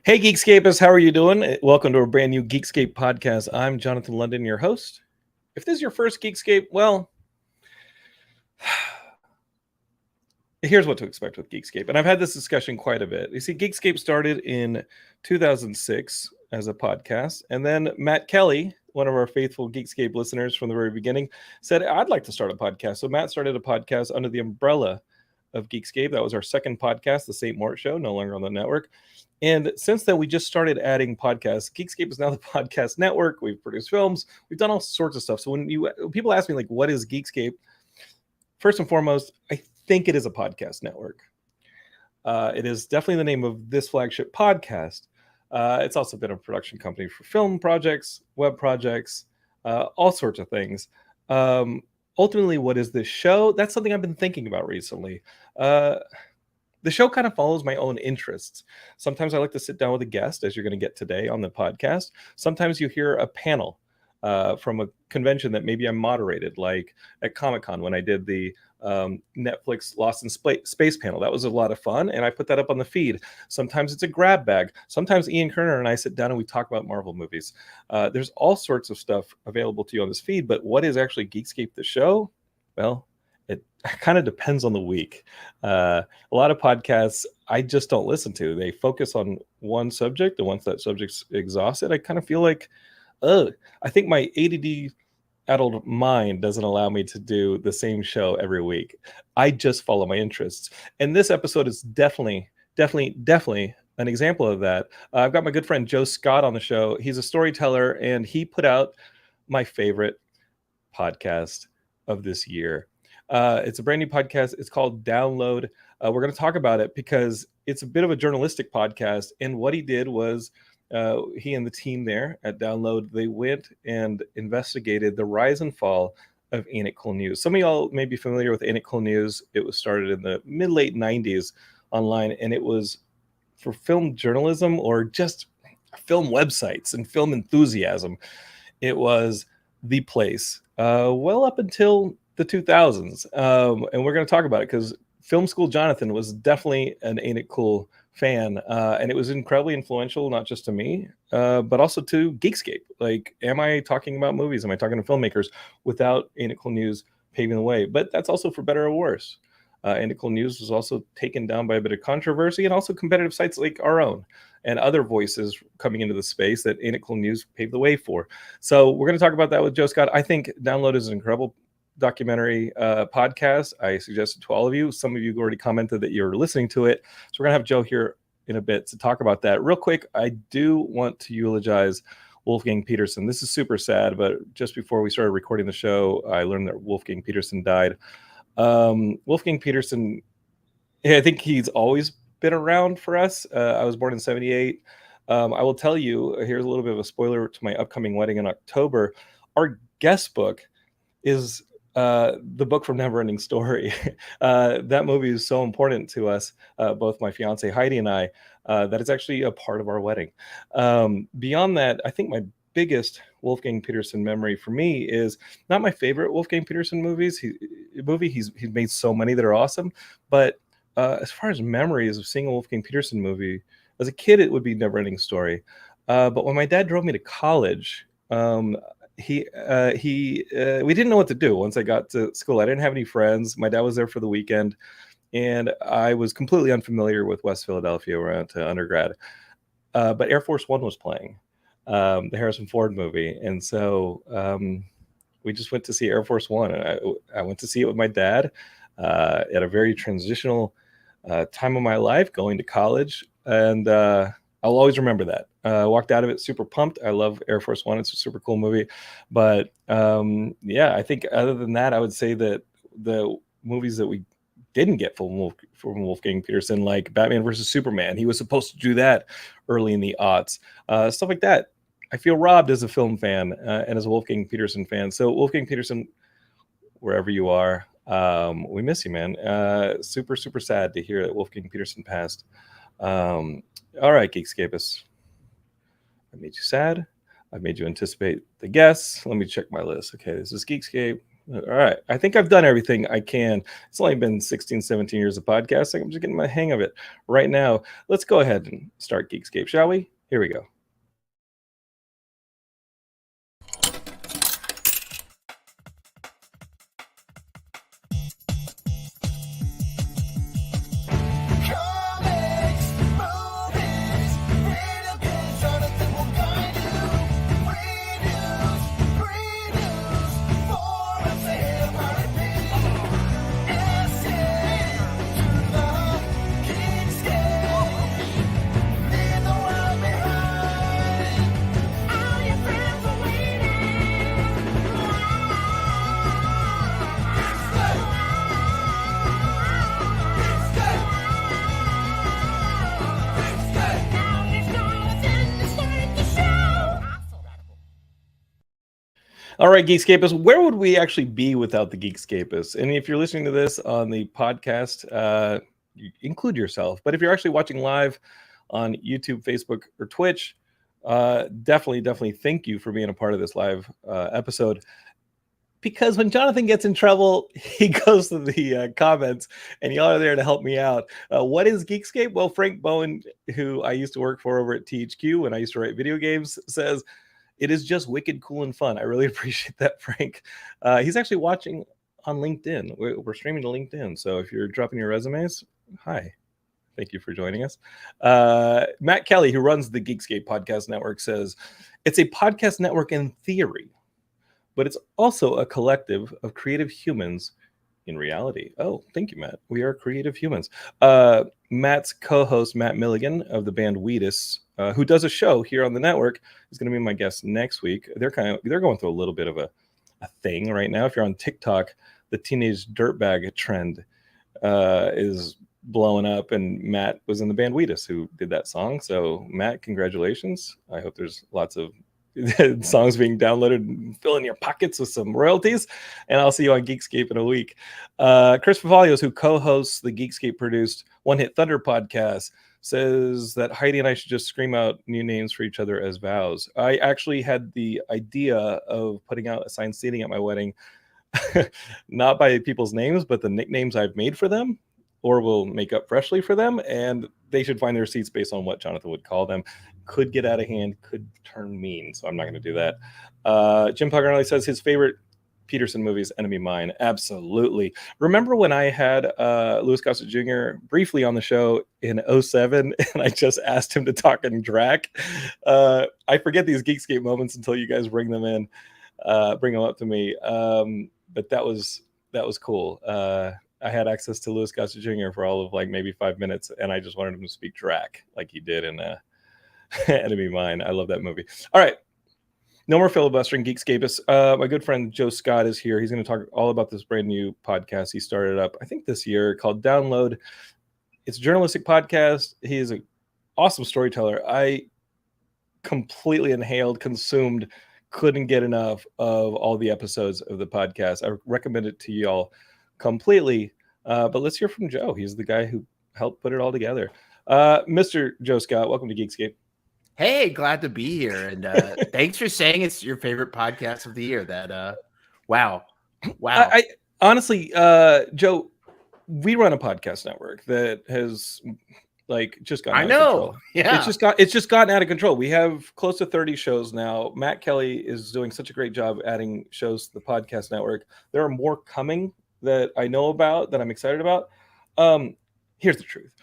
Hey, Geekscapists, how are you doing? Welcome to a brand new Geekscape podcast. I'm Jonathan London, your host. If this is your first Geekscape, well, here's what to expect with Geekscape. And I've had this discussion quite a bit. You see, Geekscape started in 2006 as a podcast. And then Matt Kelly, one of our faithful Geekscape listeners from the very beginning, said, I'd like to start a podcast. So Matt started a podcast under the umbrella of Geekscape. That was our second podcast, The St. Mort Show, no longer on the network. And since then, we just started adding podcasts. Geekscape is now the podcast network. We've produced films. We've done all sorts of stuff. So when people ask me, like, what is Geekscape? First and foremost, I think it is a podcast network. It is definitely the name of this flagship podcast. It's also been a production company for film projects, web projects, all sorts of things. Ultimately, what is this show? That's something I've been thinking about recently. The show kind of follows my own interests. Sometimes I like to sit down with a guest, as you're going to get today on the podcast. Sometimes you hear a panel from a convention that maybe I moderated, like at Comic-Con when I did the Netflix Lost in Space panel. That was a lot of fun, and I put that up on the feed. Sometimes it's a grab bag. Sometimes Ian Kerner and I sit down and we talk about Marvel movies. There's all sorts of stuff available to you on this feed, but what is actually Geekscape the show? Well, it kind of depends on the week. A lot of podcasts I just don't listen to. They focus on one subject, and once that subject's exhausted, I kind of feel like, I think my ADD addled mind doesn't allow me to do the same show every week. I just follow my interests. And this episode is definitely an example of that. I've got my good friend Joe Scott on the show. He's a storyteller, and he put out my favorite podcast of this year. It's a brand new podcast. It's called Download. We're going to talk about it because it's a bit of a journalistic podcast. And what he did was he and the team there at Download, they went and investigated the rise and fall of Ain't It Cool News. Some of y'all may be familiar with Ain't It Cool News. It was started in the mid-late 90s online, and it was for film journalism or just film websites and film enthusiasm. It was the place. Well up until the 2000s. And we're going to talk about it because Film School Jonathan was definitely an Ain't It Cool fan. And it was incredibly influential, not just to me, but also to Geekscape. Like, am I talking about movies? Am I talking to filmmakers without Ain't It Cool News paving the way? But that's also for better or worse. Ain't It Cool News was also taken down by a bit of controversy, and also competitive sites like our own and other voices coming into the space that Ain't It Cool News paved the way for. So we're going to talk about that with Joe Scott. I think Download is an incredible documentary podcast. I suggest it to all of you. Some of you already commented that you're listening to it. So we're going to have Joe here in a bit to talk about that. Real quick, I do want to eulogize Wolfgang Petersen. This is super sad, but just before we started recording the show, I learned that Wolfgang Petersen died. Wolfgang Petersen, I think he's always been around for us. I was born in 78. I will tell you, here's a little bit of a spoiler to my upcoming wedding in October. Our guest book is the book from Neverending Story. That movie is so important to us, both my fiance Heidi and I, that it's actually a part of our wedding. Beyond that, I think my biggest Wolfgang Petersen memory for me is not my favorite Wolfgang Petersen movies. He's made so many that are awesome, but as far as memories of seeing a Wolfgang Petersen movie, as a kid, it would be Neverending Story. But when my dad drove me to college, we didn't know what to do once I got to school. I didn't have any friends. My dad was there for the weekend, and I was completely unfamiliar with West Philadelphia where I went to undergrad. But Air Force One was playing, the Harrison Ford movie, and so we just went to see Air Force One. And I went to see it with my dad at a very transitional time of my life, going to college, and I'll always remember that. Walked out of it super pumped. I love Air Force One. It's a super cool movie. But yeah, I think other than that, I would say that the movies that we didn't get from Wolfgang Petersen, like Batman versus Superman, he was supposed to do that early in the aughts. Stuff like that. I feel robbed as a film fan and as a Wolfgang Petersen fan. So Wolfgang Petersen, wherever you are, we miss you, man. Super sad to hear that Wolfgang Petersen passed. All right, Geekscapists. I made you sad. I've made you anticipate the guests. Let me check my list. Okay, this is Geekscape. All right. I think I've done everything I can. It's only been 16, 17 years of podcasting. I'm just getting my hang of it right now. Let's go ahead and start Geekscape, shall we? Here we go. All right, Geekscapists, where would we actually be without the Geekscapists? And if you're listening to this on the podcast, you include yourself. But if you're actually watching live on YouTube, Facebook, or Twitch, definitely thank you for being a part of this live episode. Because when Jonathan gets in trouble, he goes to the comments, and y'all are there to help me out. What is Geekscape? Well, Frank Bowen, who I used to work for over at THQ when I used to write video games, says, it is just wicked cool and fun. I really appreciate that, Frank. He's actually watching on LinkedIn. We're streaming to LinkedIn. So if you're dropping your resumes, hi. Thank you for joining us. Matt Kelly, who runs the Geekscape Podcast Network, says, it's a podcast network in theory, but it's also a collective of creative humans in reality. Oh, thank you, Matt. We are creative humans. Matt's co-host, Matt Milligan of the band Wheatus, who does a show here on the network, is going to be my guest next week. They're going through a little bit of a thing right now. If you're on TikTok, the teenage dirtbag trend is blowing up, and Matt was in the band Wheatus, who did that song. So Matt, congratulations. I hope there's lots of songs being downloaded and fill in your pockets with some royalties, and I'll see you on Geekscape in a week. Chris Favalios, who co-hosts the Geekscape produced One Hit Thunder podcast, says that Heidi and I should just scream out new names for each other as vows. I actually had the idea of putting out assigned seating at my wedding, not by people's names, but the nicknames I've made for them, or will make up freshly for them, and they should find their seats based on what Jonathan would call them. Could get out of hand, could turn mean, so I'm not going to do that. Jim Pugarelli says his favorite Peterson movie is Enemy Mine. Absolutely. Remember when I had Louis Gossett Jr. briefly on the show in 2007, and I just asked him to talk in Drac? I forget these Geekscape moments until you guys bring them in, bring them up to me. But that was cool. I had access to Louis Gossett Jr. for all of like maybe 5 minutes, and I just wanted him to speak Drac like he did in Enemy Mine. I love that movie. All right. No more filibustering, Geekscapists. My good friend Joe Scott is here. He's going to talk all about this brand new podcast he started up, I think this year, called Download. It's a journalistic podcast. He is an awesome storyteller. I completely consumed, couldn't get enough of all the episodes of the podcast. I recommend it to y'all completely. But let's hear from Joe. He's the guy who helped put it all together. Mr. Joe Scott, welcome to Geekscape. Hey, glad to be here, and thanks for saying it's your favorite podcast of the year. Wow. I honestly, Joe, we run a podcast network that has just gotten out of control. Yeah, it's just gotten out of control. We have close to 30 shows now. Matt Kelly is doing such a great job adding shows to the podcast network. There are more coming that I know about that I'm excited about. Here's the truth.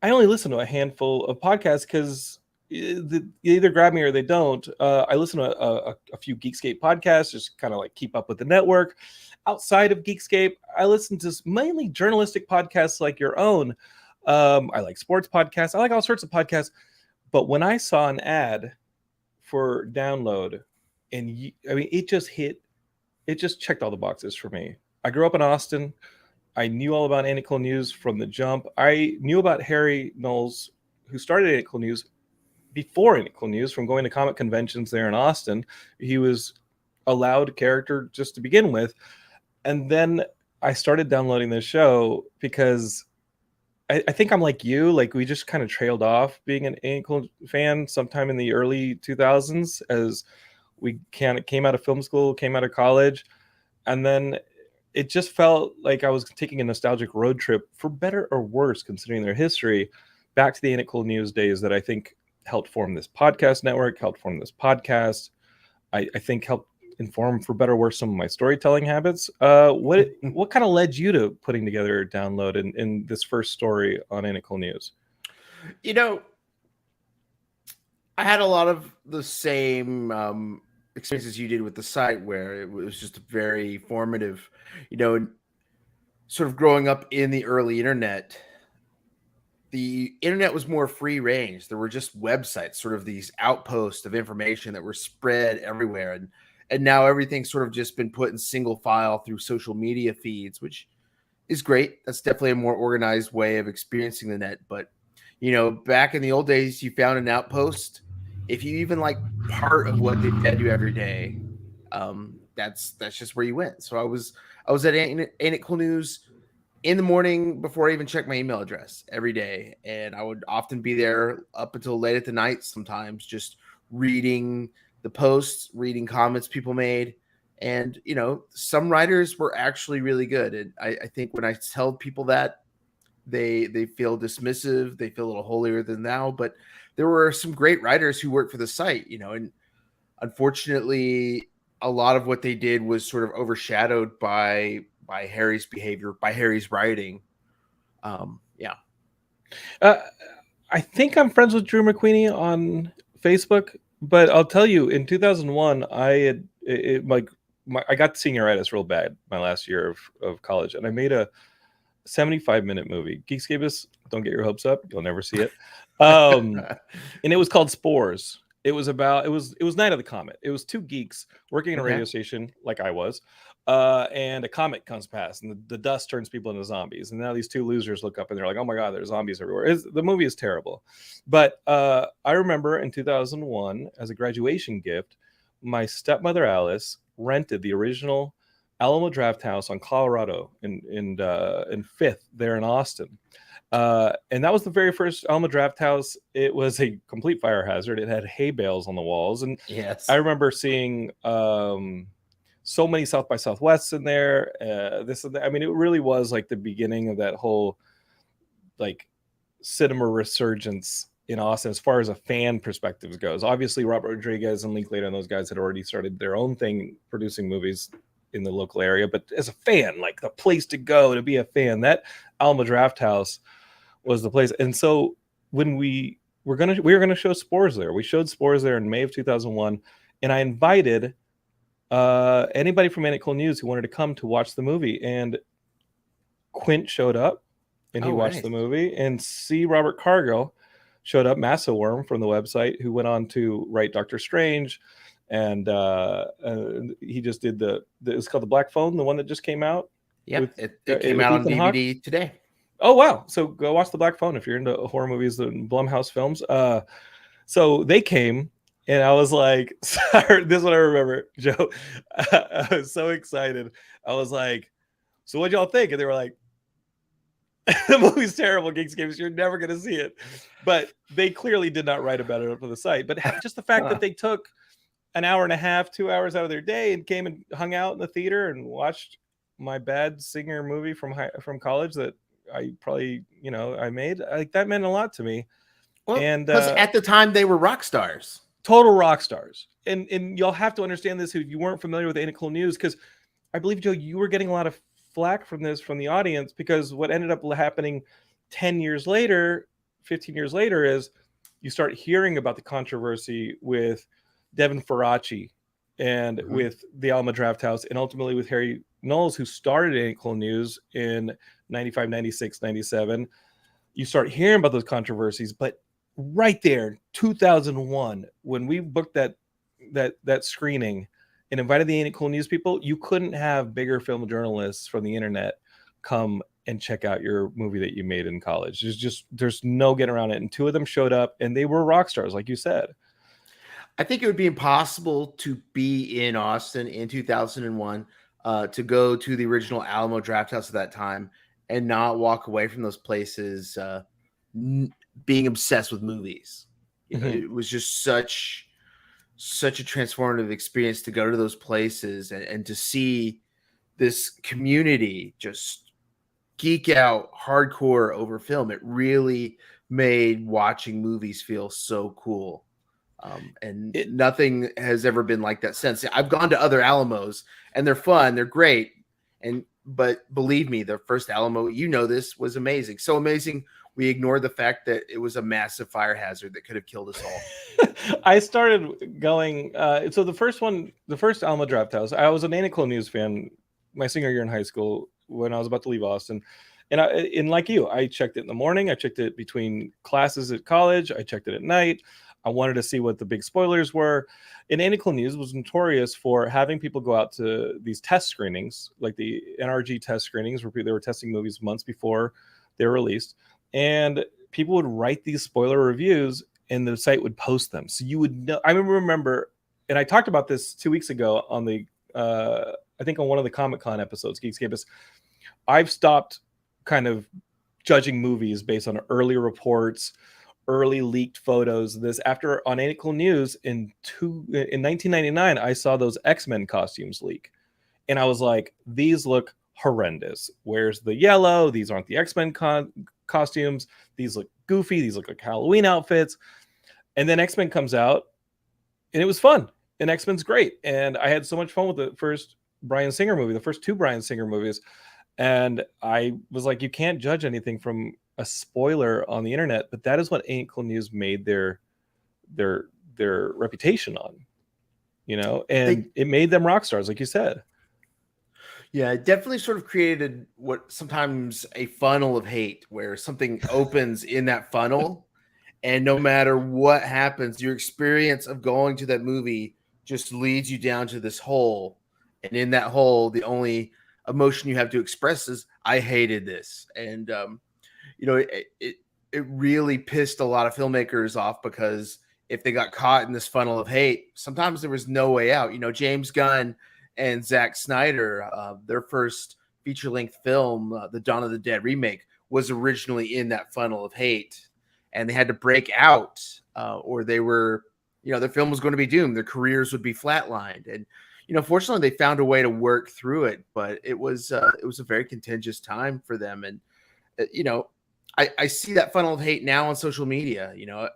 I only listen to a handful of podcasts because they either grab me or they don't. I listen to a few Geekscape podcasts, just kind of like keep up with the network. Outside of Geekscape, I listen to mainly journalistic podcasts like your own. I like sports podcasts. I like all sorts of podcasts. But when I saw an ad for Download, and it just checked all the boxes for me. I grew up in Austin. I knew all about Aint News from the jump. I knew about Harry Knowles, who started Aint News before Aint News, from going to comic conventions there in Austin. He was a loud character just to begin with. And then I started downloading this show because I think I'm like you. Like, we just kind of trailed off being an Aint fan sometime in the early 2000s as we came out of film school, came out of college. and then it just felt like I was taking a nostalgic road trip, for better or worse, considering their history, back to the Ain't It Cool News days that I think helped form this podcast network, helped form this podcast. I think helped inform, for better or worse, some of my storytelling habits. What kind of led you to putting together Download in this first story on Ain't It Cool News? You know, I had a lot of the same experiences you did with the site, where it was just very formative. You know, sort of growing up in the early internet, the internet was more free range. There were just websites, sort of these outposts of information that were spread everywhere. And now everything's sort of just been put in single file through social media feeds, which is great. That's definitely a more organized way of experiencing the net. But, you know, back in the old days, you found an outpost. If you even like part of what they fed you every day, that's just where you went. So I was at Ain't It Cool News in the morning before I even checked my email address every day. And I would often be there up until late at the night, sometimes just reading the posts, reading comments people made. And, you know, some writers were actually really good. And I think when I tell people that, they feel dismissive, they feel a little holier than thou. But there were some great writers who worked for the site, you know, and unfortunately, a lot of what they did was sort of overshadowed by Harry's behavior, by Harry's writing. Yeah. I think I'm friends with Drew McQueenie on Facebook, but I'll tell you, in 2001, I got senioritis real bad my last year of college, and I made a 75-minute movie. Geekscapists, don't get your hopes up; you'll never see it. And it was called Spores. It was Night of the Comet. It was two geeks working in a radio station, like I was, and a comet comes past, and the dust turns people into zombies. And now these two losers look up, and they're like, "Oh my god, there's zombies everywhere." The movie is terrible, but I remember in 2001, as a graduation gift, my stepmother Alice rented the original Alamo Draft House on Colorado in Fifth there in Austin. And that was the very first Alma Draft House. It was a complete fire hazard. It had hay bales on the walls. And yes, I remember seeing so many South by Southwests in there. I mean, it really was like the beginning of that whole like cinema resurgence in Austin as far as a fan perspective goes. Obviously, Robert Rodriguez and Linklater and those guys had already started their own thing producing movies in the local area. But as a fan, like the place to go to be a fan, that Alma Draft House was the place. And so when we were gonna show Spores there, we showed Spores there in May of 2001, and I invited anybody from Ain't It Cool News who wanted to come to watch the movie. And Quint showed up, and he watched the movie. And C. Robert Cargill showed up, Massa Worm from the website, who went on to write Doctor Strange, and he just did it's called The Black Phone, the one that just came out. Yeah, it came out on DVD today. Oh wow! So go watch The Black Phone if you're into horror movies and Blumhouse films. So they came, and I was like, sorry, this is what I remember, Joe. I was so excited. I was like, so what'd y'all think? And they were like, the movie's terrible, Geekscape. You're never going to see it. But they clearly did not write about it for the site. But just the fact that they took an hour and a half, 2 hours out of their day and came and hung out in the theater and watched my bad singer movie from college that I probably, I made, like, that meant a lot to me. Well, and because at the time they were rock stars, total rock stars. And you'll have to understand this if you weren't familiar with Ain't It Cool News, because I believe, Joe, you were getting a lot of flack from the audience, because what ended up happening 10 years later, 15 years later, is you start hearing about the controversy with Devin Faraci and with the Alma Draft House, and ultimately with Harry Knowles, who started Ain't It Cool News in 95, 96, 97. You start hearing about those controversies, but right there, 2001, when we booked that screening and invited the Ain't It Cool News people, you couldn't have bigger film journalists from the internet come and check out your movie that you made in college. There's no getting around it. And two of them showed up, and they were rock stars, like you said. I think it would be impossible to be in Austin in 2001, to go to the original Alamo Draft House at that time and not walk away from those places being obsessed with movies. You know, it was just such a transformative experience to go to those places and to see this community just geek out hardcore over film. It really made watching movies feel so cool. And nothing has ever been like that since. I've gone to other Alamos and they're fun, they're great. But believe me, the first Alamo, you know, this was amazing. So amazing. We ignored the fact that it was a massive fire hazard that could have killed us all. I started going. So the first Alamo Draft House, I was an Aint News fan my senior year in high school when I was about to leave Austin. And like you, I checked it in the morning. I checked it between classes at college. I checked it at night. I wanted to see what the big spoilers were. And Aint News was notorious for having people go out to these test screenings, like the NRG test screenings, where they were testing movies months before they were released. And people would write these spoiler reviews and the site would post them. So you would know. I remember, and I talked about this 2 weeks ago on the, I think on one of the Comic-Con episodes, Geekscape. I've stopped kind of judging movies based on early reports, early leaked photos. This after on Aint News in 1999, I saw those X-Men costumes leak, and I was like, these look horrendous. Where's the yellow? These aren't the X-Men costumes. These look goofy. These look like Halloween outfits. And then X-Men comes out, and it was fun. And X-Men's great. And I had so much fun with the first Bryan Singer movie, the first two Bryan Singer movies. And I was like, you can't judge anything from a spoiler on the internet, but that is what Aint News made their reputation on, you know, and it made them rock stars, like you said. Yeah, it definitely sort of created what sometimes a funnel of hate, where something opens in that funnel, and no matter what happens, your experience of going to that movie just leads you down to this hole. And in that hole, the only emotion you have to express is, I hated this. And, you know, it really pissed a lot of filmmakers off, because if they got caught in this funnel of hate, sometimes there was no way out. You know, James Gunn and Zack Snyder, their first feature-length film, the Dawn of the Dead remake, was originally in that funnel of hate, and they had to break out, or they were, you know, their film was going to be doomed. Their careers would be flatlined. And, you know, fortunately, they found a way to work through it, but it was a very contentious time for them. And, you know, I see that funnel of hate now on social media. You know,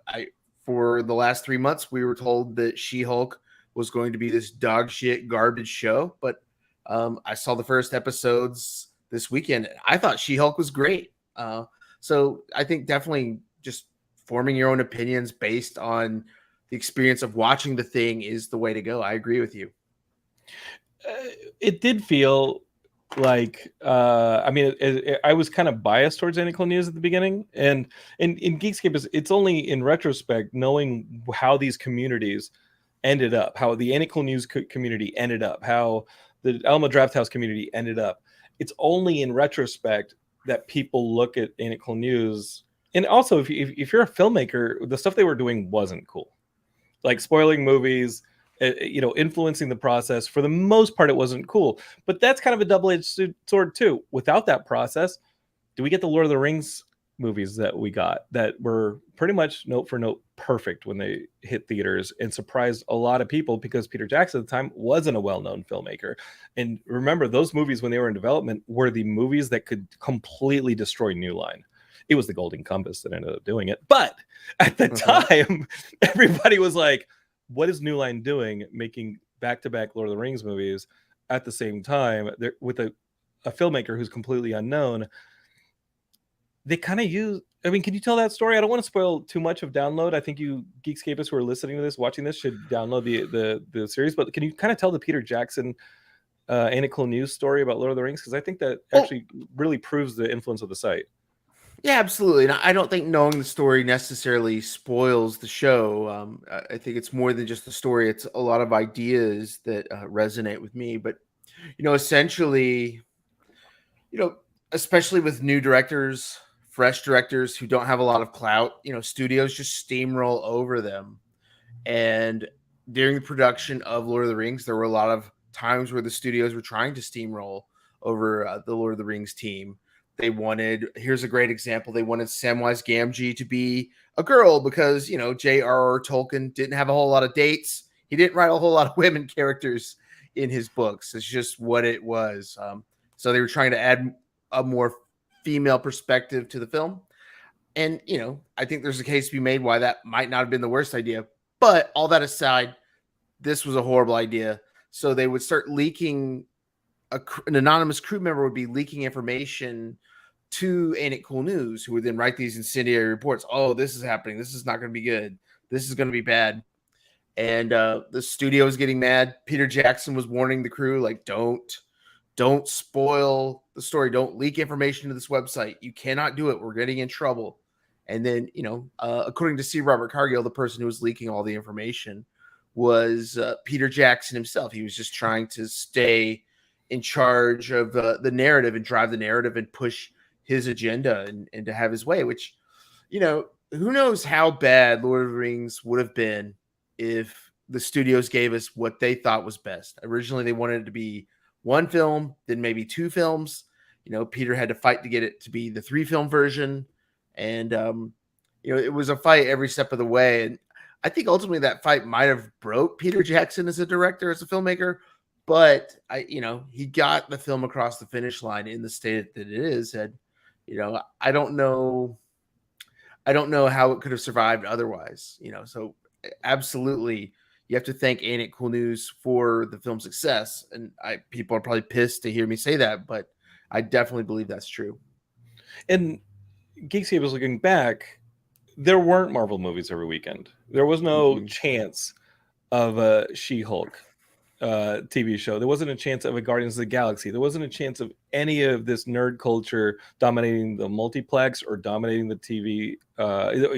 for the last 3 months, we were told that She-Hulk was going to be this dog shit garbage show, but I saw the first episodes this weekend. I thought She-Hulk was great. So I think definitely just forming your own opinions based on the experience of watching the thing is the way to go. I agree with you. It did feel like, I mean, I was kind of biased towards Aint News at the beginning, and in Geekscape, it's only in retrospect, knowing how these communities ended up, how the Aint News community ended up, how the Alamo Draft House community ended up. It's only in retrospect that people look at Aint News. And also, if you're a filmmaker, the stuff they were doing wasn't cool, like spoiling movies, you know, influencing the process. For the most part, it wasn't cool. But that's kind of a double-edged sword too. Without that process, do we get the Lord of the Rings movies that we got, that were pretty much note for note perfect when they hit theaters, and surprised a lot of people, because Peter Jackson at the time wasn't a well-known filmmaker. And remember, those movies when they were in development were the movies that could completely destroy New Line. It was the Golden Compass that ended up doing it. But at the time, everybody was like, what is New Line doing making back-to-back Lord of the Rings movies at the same time? They're with a filmmaker who's completely unknown. They kind of use, I mean, can you tell that story? I don't want to spoil too much of Download. I think you Geekscapists who are listening to this, watching this, should download the series. But can you kind of tell the Peter Jackson Aint News story about Lord of the Rings? Because I think that actually really proves the influence of the site. Yeah, absolutely. And I don't think knowing the story necessarily spoils the show. I think it's more than just the story. It's a lot of ideas that resonate with me. But, you know, essentially, you know, especially with new directors, fresh directors who don't have a lot of clout, you know, studios just steamroll over them. And during the production of Lord of the Rings, there were a lot of times where the studios were trying to steamroll over the Lord of the Rings team. They wanted, here's a great example, they wanted Samwise Gamgee to be a girl because, you know, J.R.R. Tolkien didn't have a whole lot of dates. He didn't write a whole lot of women characters in his books. It's just what it was. So they were trying to add a more female perspective to the film. And, I think there's a case to be made why that might not have been the worst idea. But all that aside, this was a horrible idea. So they would start leaking, an anonymous crew member would be leaking information to Ain't It Cool News, who would then write these incendiary reports. Oh, this is happening. This is not going to be good. This is going to be bad. And the studio was getting mad. Peter Jackson was warning the crew, like, don't spoil the story. Don't leak information to this website. You cannot do it. We're getting in trouble. And then, according to C. Robert Cargill, the person who was leaking all the information was Peter Jackson himself. He was just trying to stay in charge of the narrative and drive the narrative and push his agenda and to have his way, which, who knows how bad Lord of the Rings would have been if the studios gave us what they thought was best. Originally, they wanted it to be one film, then maybe two films. Peter had to fight to get it to be the 3-film version. And, it was a fight every step of the way. And I think ultimately that fight might have broke Peter Jackson as a director, as a filmmaker. But he got the film across the finish line in the state that it is. And, I don't know how it could have survived otherwise. So absolutely, you have to thank Ain't It Cool News for the film's success. And people are probably pissed to hear me say that, but I definitely believe that's true. And Geekscape is looking back, there weren't Marvel movies every weekend. There was no chance of a She-Hulk TV show. There wasn't a chance of a Guardians of the Galaxy. There wasn't a chance of any of this nerd culture dominating the multiplex or dominating the TV.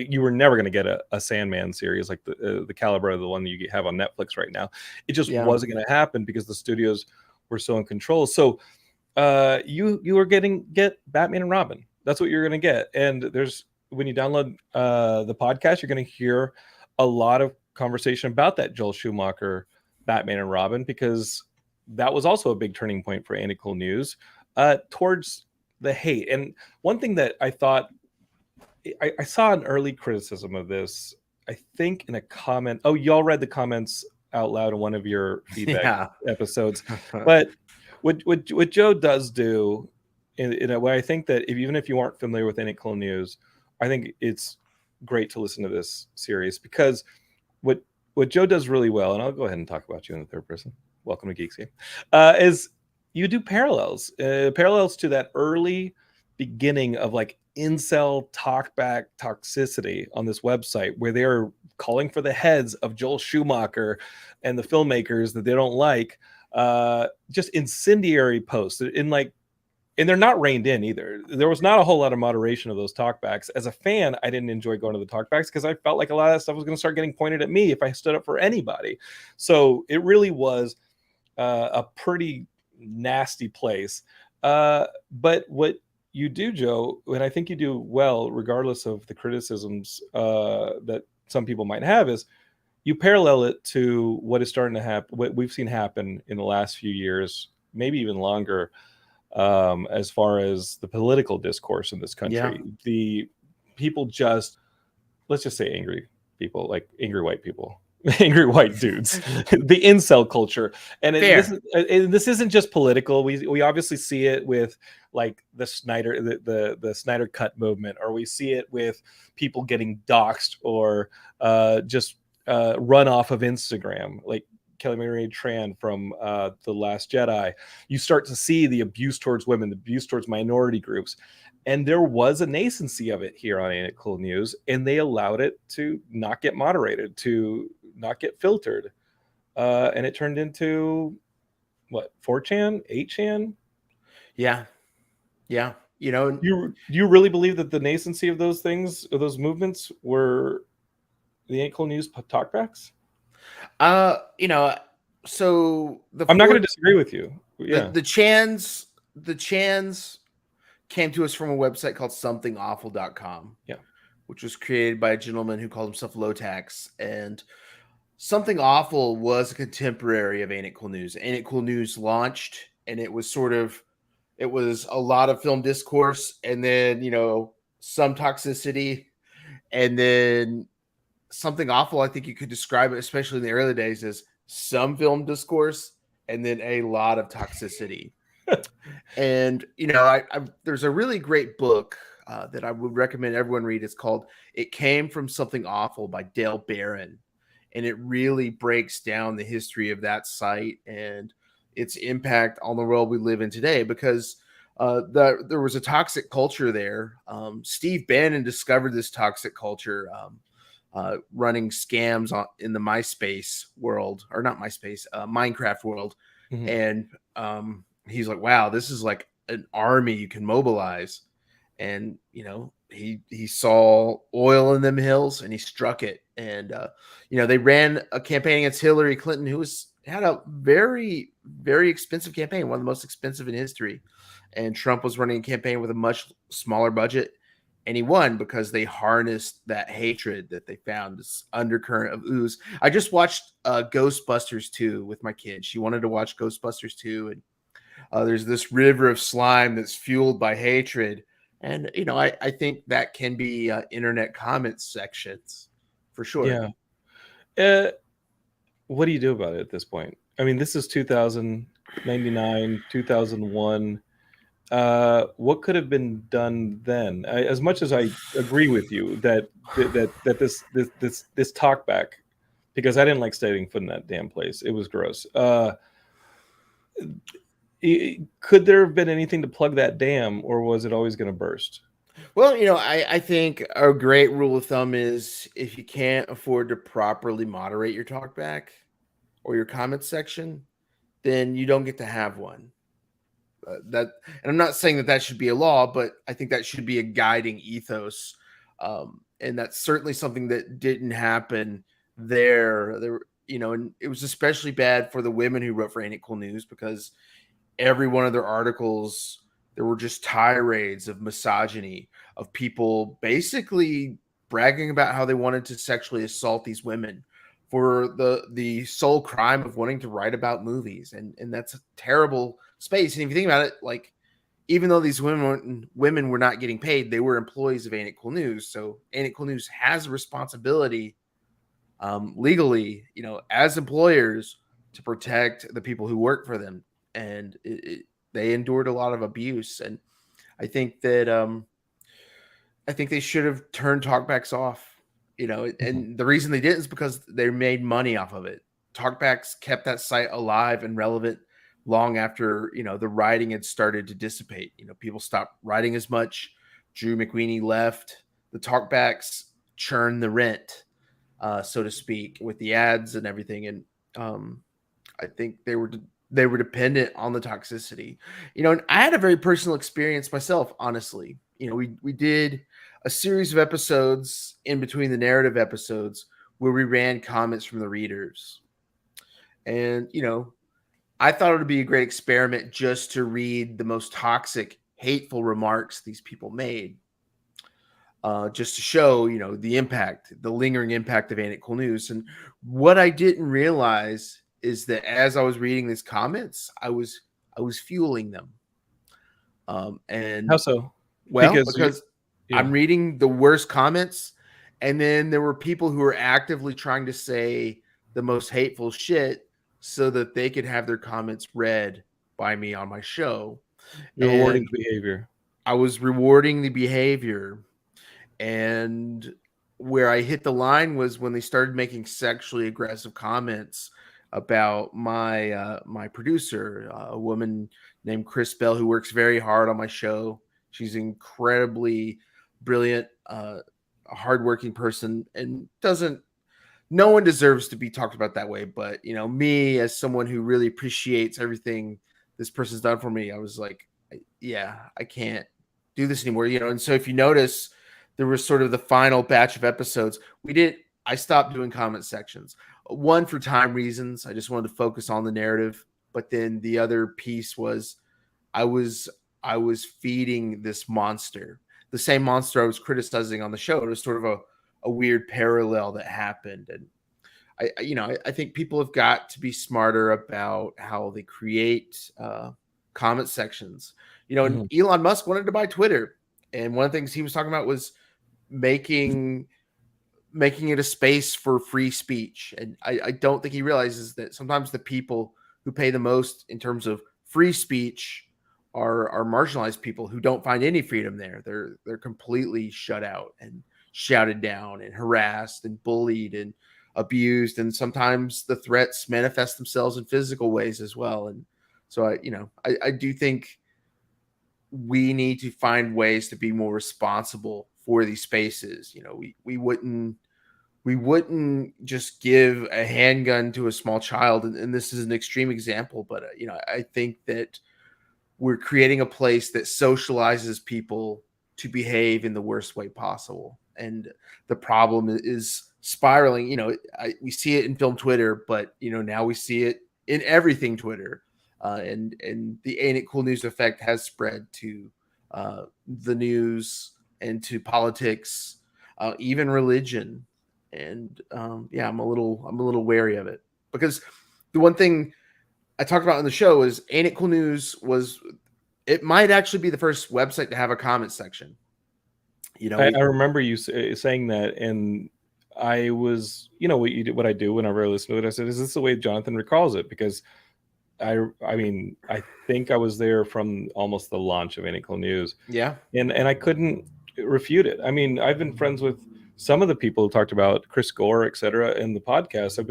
You were never going to get a Sandman series like the caliber of the one that you have on Netflix right now. It just wasn't going to happen because the studios were so in control. So you were get Batman and Robin. That's what you're going to get. And when you download the podcast, you're going to hear a lot of conversation about that Joel Schumacher Batman and Robin, because that was also a big turning point for Ain't It Cool News towards the hate. And one thing that I thought, I saw an early criticism of this, I think in a comment. Oh, y'all read the comments out loud in one of your feedback episodes. But what Joe does do in a way, I think that even if you aren't familiar with Ain't It Cool News, I think it's great to listen to this series, because what Joe does really well, and I'll go ahead and talk about you in the third person. Welcome to Geekscape. Is you do parallels to that early beginning of like incel talkback toxicity on this website, where they're calling for the heads of Joel Schumacher and the filmmakers that they don't like. Just incendiary posts and they're not reined in either. There was not a whole lot of moderation of those talkbacks. As a fan, I didn't enjoy going to the talkbacks because I felt like a lot of that stuff was going to start getting pointed at me if I stood up for anybody. So it really was a pretty nasty place. But what you do, Joe, and I think you do well, regardless of the criticisms that some people might have, is you parallel it to what is starting to happen, what we've seen happen in the last few years, maybe even longer, as far as the political discourse in this country. The people let's just say angry people, like angry white people, angry white dudes, the incel culture. And this isn't just political. We obviously see it with like the Snyder, the Snyder Cut movement, or we see it with people getting doxxed or just run off of Instagram, like Kelly Marie Tran from The Last Jedi. You start to see the abuse towards women, the abuse towards minority groups. And there was a nascency of it here on Ain't It Cool News, and they allowed it to not get moderated, to not get filtered. And it turned into, what, 4chan, 8chan? Yeah. Yeah. Do you really believe that the nascency of those things, of those movements, were the Ain't It Cool News talkbacks? So I'm not going to disagree with you. Yeah. The Chans came to us from a website called somethingawful.com. Yeah. Which was created by a gentleman who called himself Low Tax. And Something Awful was a contemporary of Ain't It Cool News. Ain't It Cool News launched, and it was a lot of film discourse, and then, some toxicity, and then Something Awful, I think you could describe it, especially in the early days, as some film discourse and then a lot of toxicity. And I there's a really great book that I would recommend everyone read. It's called "It Came from Something Awful" by Dale Barron, and it really breaks down the history of that site and its impact on the world we live in today. Because there was a toxic culture there. Steve Bannon discovered this toxic culture. Running scams in the MySpace world, or not MySpace, Minecraft world. Mhm. And he's like, wow, this is like an army you can mobilize. And, he saw oil in them hills and he struck it. And, they ran a campaign against Hillary Clinton, who had a very, very expensive campaign, one of the most expensive in history. And Trump was running a campaign with a much smaller budget. And he won because they harnessed that hatred that they found, this undercurrent of ooze. I just watched Ghostbusters 2 with my kid. She wanted to watch Ghostbusters 2, and there's this river of slime that's fueled by hatred. And, I think that can be internet comment sections for sure. Yeah. What do you do about it at this point? I mean, this is 2099, 2001. What could have been done then? As much as I agree with you that this talk back, because I didn't like setting foot in that damn place. It was gross. Could there have been anything to plug that dam, or was it always going to burst? Well, I think a great rule of thumb is if you can't afford to properly moderate your talkback or your comment section, then you don't get to have one. And I'm not saying that should be a law, but I think that should be a guiding ethos. And that's certainly something that didn't happen there. And it was especially bad for the women who wrote for Ain't It Cool News, because every one of their articles, there were just tirades of misogyny, of people basically bragging about how they wanted to sexually assault these women for the sole crime of wanting to write about movies. And that's a terrible space. And if you think about it, like, even though these women were not getting paid, they were employees of Ain't It Cool News. So Ain't It Cool News has a responsibility legally, as employers, to protect the people who work for them. And they endured a lot of abuse. And I think that I think they should have turned talkbacks off. And the reason they didn't is because they made money off of it. Talkbacks kept that site alive and relevant long after, the writing had started to dissipate. People stopped writing as much. Drew McWeeny left. The talkbacks churned the rent, so to speak, with the ads and everything. And I think they were dependent on the toxicity. And I had a very personal experience myself, honestly. We did a series of episodes in between the narrative episodes where we ran comments from the readers. And, I thought it would be a great experiment just to read the most toxic, hateful remarks these people made. Just to show, the impact, the lingering impact of Ain't It Cool News. And what I didn't realize is that as I was reading these comments, I was fueling them. And How so? because Yeah. I'm reading the worst comments, and then there were people who were actively trying to say the most hateful shit so that they could have their comments read by me on my show. You're rewarding And behavior. I was rewarding the behavior. And where I hit the line was when they started making sexually aggressive comments about my producer, a woman named Chris Bell, who works very hard on my show. She's incredibly brilliant, a hardworking person, and no one deserves to be talked about that way. But, me, as someone who really appreciates everything this person's done for me, I was like, yeah, I can't do this anymore. And so if you notice, there was sort of the final batch of episodes. I stopped doing comment sections. One, for time reasons. I just wanted to focus on the narrative. But then the other piece was I was feeding this monster, the same monster I was criticizing on the show. It was sort of a weird parallel that happened. And I think people have got to be smarter about how they create comment sections. And Elon Musk wanted to buy Twitter. And one of the things he was talking about was making it a space for free speech. And I don't think he realizes that sometimes the people who pay the most in terms of free speech are marginalized people who don't find any freedom there. They're completely shut out and shouted down and harassed and bullied and abused, and sometimes the threats manifest themselves in physical ways as well. And so I do think we need to find ways to be more responsible for these spaces. We wouldn't just give a handgun to a small child, and this is an extreme example, but I think that we're creating a place that socializes people to behave in the worst way possible. And the problem is spiraling. We see it in film Twitter, but now we see it in everything Twitter. And the Ain't It Cool News effect has spread to the news and to politics, even religion. And I'm a little wary of it, because the one thing I talked about on the show is Ain't It Cool News it might actually be the first website to have a comment section. I remember you saying that, and I was, what I do whenever I listen to it, I said, is this the way Jonathan recalls it? Because I think I was there from almost the launch of Ain't It Cool News. Yeah. And I couldn't refute it. I mean, I've been friends with some of the people who talked about Chris Gore, et cetera, in the podcast. I've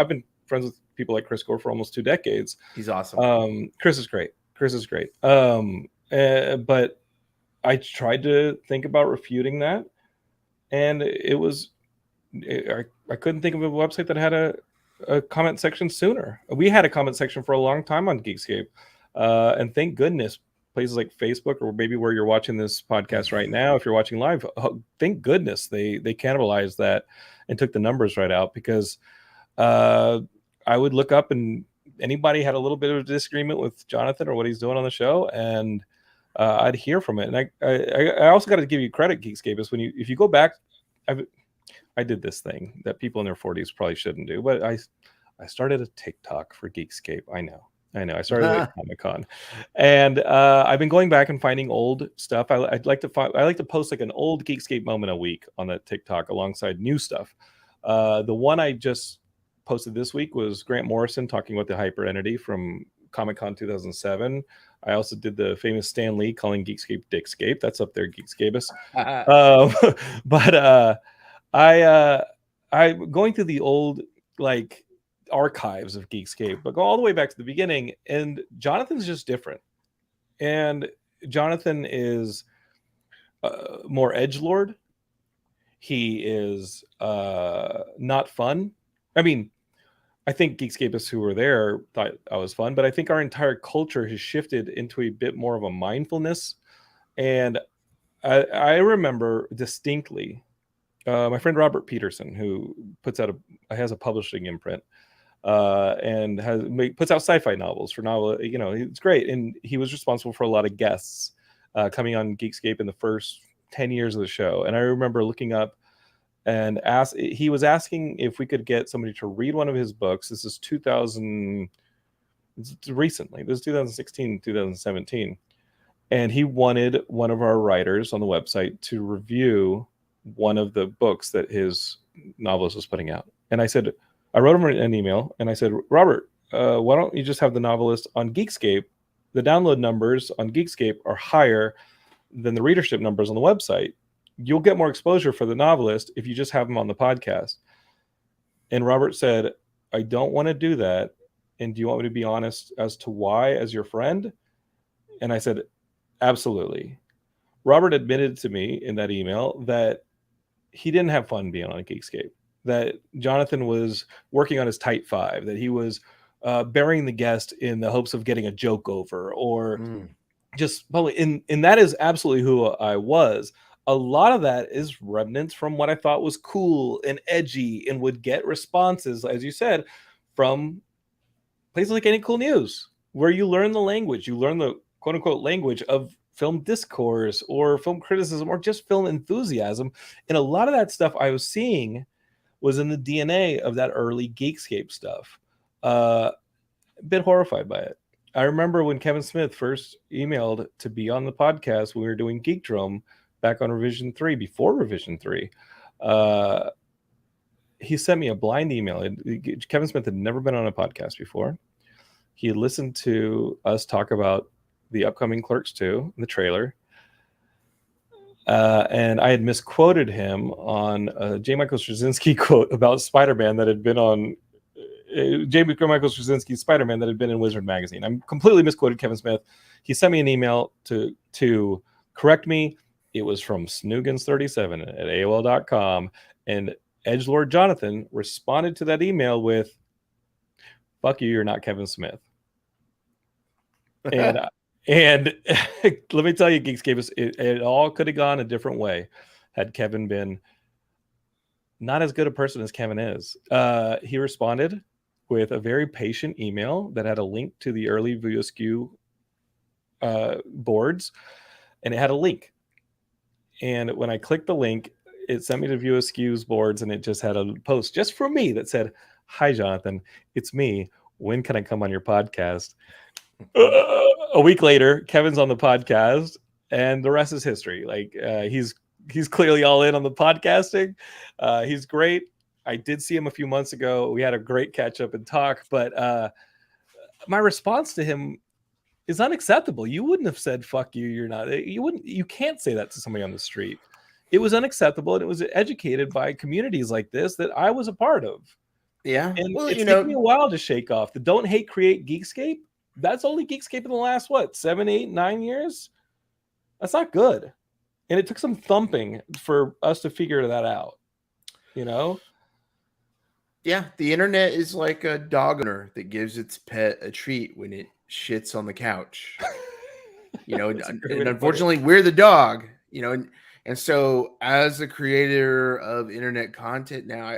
been friends with people like Chris Gore for almost 2 decades. He's awesome. Chris is great. But I tried to think about refuting that, and I couldn't think of a website that had a comment section sooner. We had a comment section for a long time on Geekscape, and thank goodness places like Facebook, or maybe where you're watching this podcast right now, if you're watching live, thank goodness they cannibalized that and took the numbers right out, because I would look up and anybody had a little bit of a disagreement with Jonathan or what he's doing on the show, and I'd hear from it. And I also got to give you credit, Geekscape, is if you go back, I did this thing that people in their 40s probably shouldn't do, but I started a TikTok for Geekscape. I know. I started at Comic-Con, and I've been going back and finding old stuff. I like to post like an old Geekscape moment a week on that TikTok alongside new stuff. The one I just posted this week was Grant Morrison talking about the hyper entity from Comic-Con 2007. I also did the famous Stan Lee calling Geekscape Dickscape. That's up there, Geekscapus. But I'm going through the old archives of Geekscape, but go all the way back to the beginning, and Jonathan's just different. And Jonathan is more edgelord. He is not fun. I mean, I think Geekscapists who were there thought I was fun, but I think our entire culture has shifted into a bit more of a mindfulness. And I remember distinctly my friend Robert Peterson, who has a publishing imprint, and puts out sci-fi novels for it's great. And he was responsible for a lot of guests coming on Geekscape in the first 10 years of the show. And I remember looking up and he was asking if we could get somebody to read one of his books. This is 2016, 2017. And he wanted one of our writers on the website to review one of the books that his novelist was putting out. And I wrote him an email and I said, Robert, why don't you just have the novelist on Geekscape? The download numbers on Geekscape are higher than the readership numbers on the website. You'll get more exposure for the novelist if you just have him on the podcast. And Robert said, I don't want to do that. And do you want me to be honest as to why, as your friend? And I said, absolutely. Robert admitted to me in that email that he didn't have fun being on Geekscape, that Jonathan was working on his tight five, that he was burying the guest in the hopes of getting a joke over, or just probably, and that is absolutely who I was. A lot of that is remnants from what I thought was cool and edgy, and would get responses, as you said, from places like Ain't It Cool News, where you learn the language, you learn the quote unquote language of film discourse or film criticism or just film enthusiasm. And a lot of that stuff I was seeing was in the DNA of that early Geekscape stuff. A bit horrified by it. I remember when Kevin Smith first emailed to be on the podcast when we were doing Geekdrome back on Revision 3, before Revision 3. he sent me a blind email. Kevin Smith had never been on a podcast before. He had listened to us talk about the upcoming Clerks 2, the trailer. And I had misquoted him on a J. Michael Straczynski quote about Spider-Man that had been on J. Michael Straczynski's Spider-Man that had been in Wizard magazine. I'm completely misquoted Kevin Smith. He sent me an email to correct me. It was from Snoogans37 at AOL.com. And Edgelord Jonathan responded to that email with, "Fuck you, you're not Kevin Smith." And let me tell you, Geekscape, it all could have gone a different way had Kevin been not as good a person as Kevin is. He responded with a very patient email that had a link to the early View Askew boards, and it had a link. And when I clicked the link, it sent me to View Askew's boards, and it just had a post just for me that said, "Hi, Jonathan, it's me. When can I come on your podcast?" A week later, Kevin's on the podcast, and the rest is history. Like he's clearly all in on the podcasting. He's great. I did see him a few months ago. We had a great catch up and talk, but my response to him is unacceptable. You wouldn't have said "fuck you." You're not. You can't say that to somebody on the street. It was unacceptable, and it was educated by communities like this that I was a part of. Yeah, and well, it's taken me a while to shake off the "don't hate, create" Geekscape. That's only Geekscape in the last 7, 8, 9 years. That's not good, and it took some thumping for us to figure that out. Yeah, the internet is like a dog owner that gives its pet a treat when it shits on the couch. And unfortunately, we're the dog. And so as a creator of internet content now,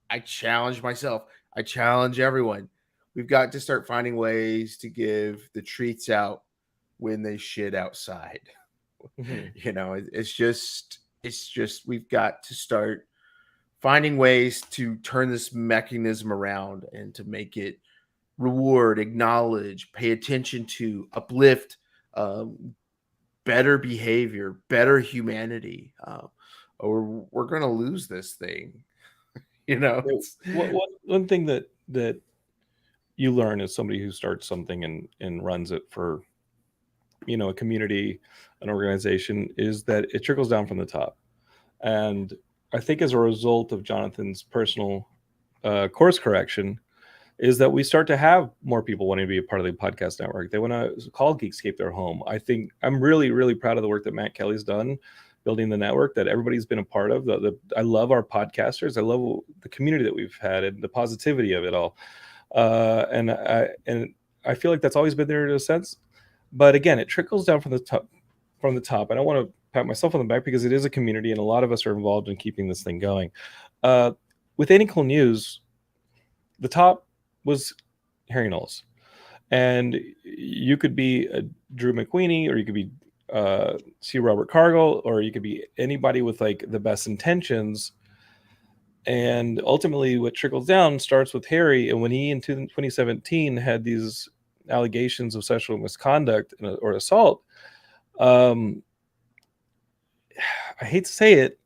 I challenge myself. I challenge everyone. We've got to start finding ways to give the treats out when they shit outside. Mm-hmm. It's just we've got to start finding ways to turn this mechanism around and to make it reward, acknowledge, pay attention to, uplift, better behavior, better humanity, or we're going to lose this thing. One thing that you learn as somebody who starts something and runs it for a community, an organization, is that it trickles down from the top. And I think as a result of Jonathan's personal course correction is that we start to have more people wanting to be a part of the podcast network. They want to call Geekscape their home. I think I'm really, really proud of the work that Matt Kelly's done building the network that everybody's been a part of. I love our podcasters. I love the community that we've had and the positivity of it all. And I feel like that's always been there in a sense. But again, it trickles down from the top. I don't want to pat myself on the back because it is a community and a lot of us are involved in keeping this thing going. With Any Cool News, the top was Harry Knowles. And you could be a Drew McWeeny, or you could be C. Robert Cargill, or you could be anybody with like the best intentions. And ultimately what trickles down starts with Harry. And when he in 2017 had these allegations of sexual misconduct or assault, I hate to say it,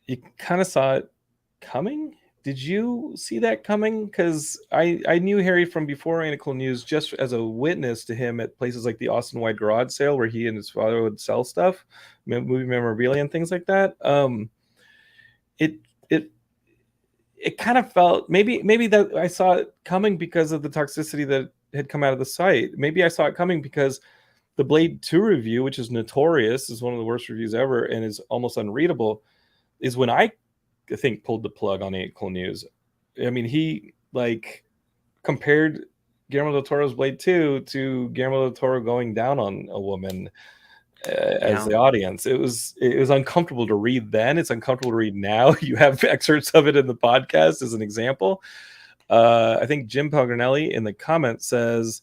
you kind of saw it coming. Did you see that coming? Because I knew Harry from before Any Cool News, just as a witness to him at places like the Austin Wide Garage Sale, where he and his father would sell stuff, movie memorabilia and things like that. It kind of felt maybe that I saw it coming because of the toxicity that had come out of the site. Maybe I saw it coming because the Blade 2 review, which is notorious, is one of the worst reviews ever and is almost unreadable, is when I think pulled the plug on Ain't Cool News. I mean, he compared Guillermo del Toro's Blade 2 to Guillermo del Toro going down on a woman as the audience. It was uncomfortable to read then. It's uncomfortable to read now. You have excerpts of it in the podcast as an example. I think Jim Pelgrinelli in the comments says,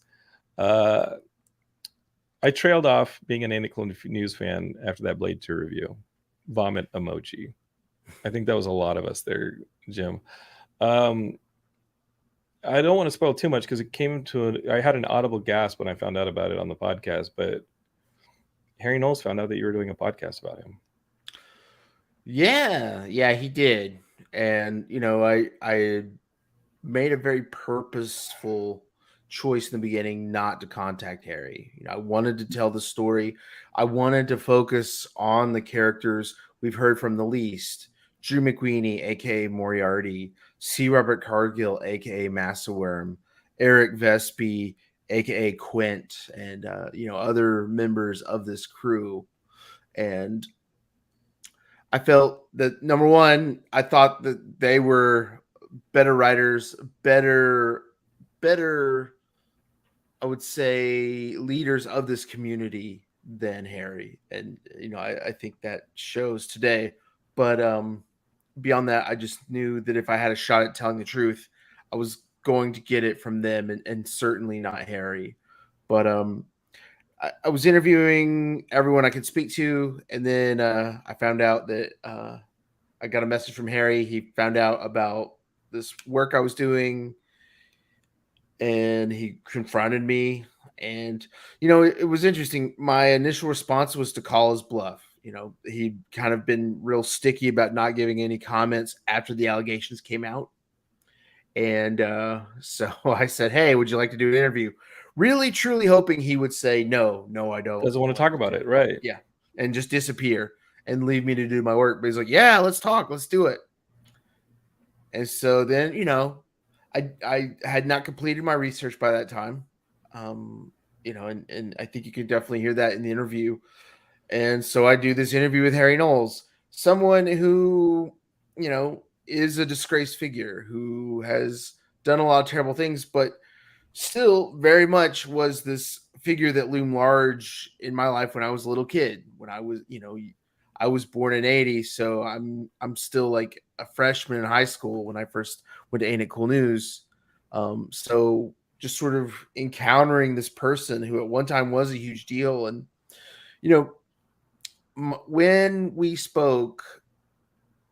I trailed off being an Ain't Cool News fan after that Blade 2 review. Vomit emoji. I think that was a lot of us there, Jim. I don't want to spoil too much because it came to I had an audible gasp when I found out about it on the podcast, but Harry Knowles found out that you were doing a podcast about him. Yeah, he did. and I made a very purposeful choice in the beginning not to contact Harry. I wanted to tell the story. I wanted to focus on the characters we've heard from the least. Drew McWeeny, aka Moriarty, C. Robert Cargill, aka Massaworm, Eric Vespi, aka Quint, and other members of this crew. And I felt that, number one, I thought that they were better writers, better, I would say, leaders of this community than Harry. And, I think that shows today. But beyond that, I just knew that if I had a shot at telling the truth, I was going to get it from them, and certainly not Harry. But I was interviewing everyone I could speak to, and then I found out that I got a message from Harry. He found out about this work I was doing, and he confronted me. And it was interesting. My initial response was to call his bluff. He'd kind of been real sticky about not giving any comments after the allegations came out. And so I said, "Hey, would you like to do an interview?" Really, truly hoping he would say, no, I don't. Doesn't want to talk about it, right? Yeah. And just disappear and leave me to do my work. But he's like, "Yeah, let's talk. Let's do it." And so then, I had not completed my research by that time. And I think you can definitely hear that in the interview. And so I do this interview with Harry Knowles, someone who, is a disgraced figure, who has done a lot of terrible things, but still very much was this figure that loomed large in my life when I was a little kid. When I was, I was born in '80, so I'm still like a freshman in high school when I first went to Ain't It Cool News. So just sort of encountering this person who at one time was a huge deal. And when we spoke,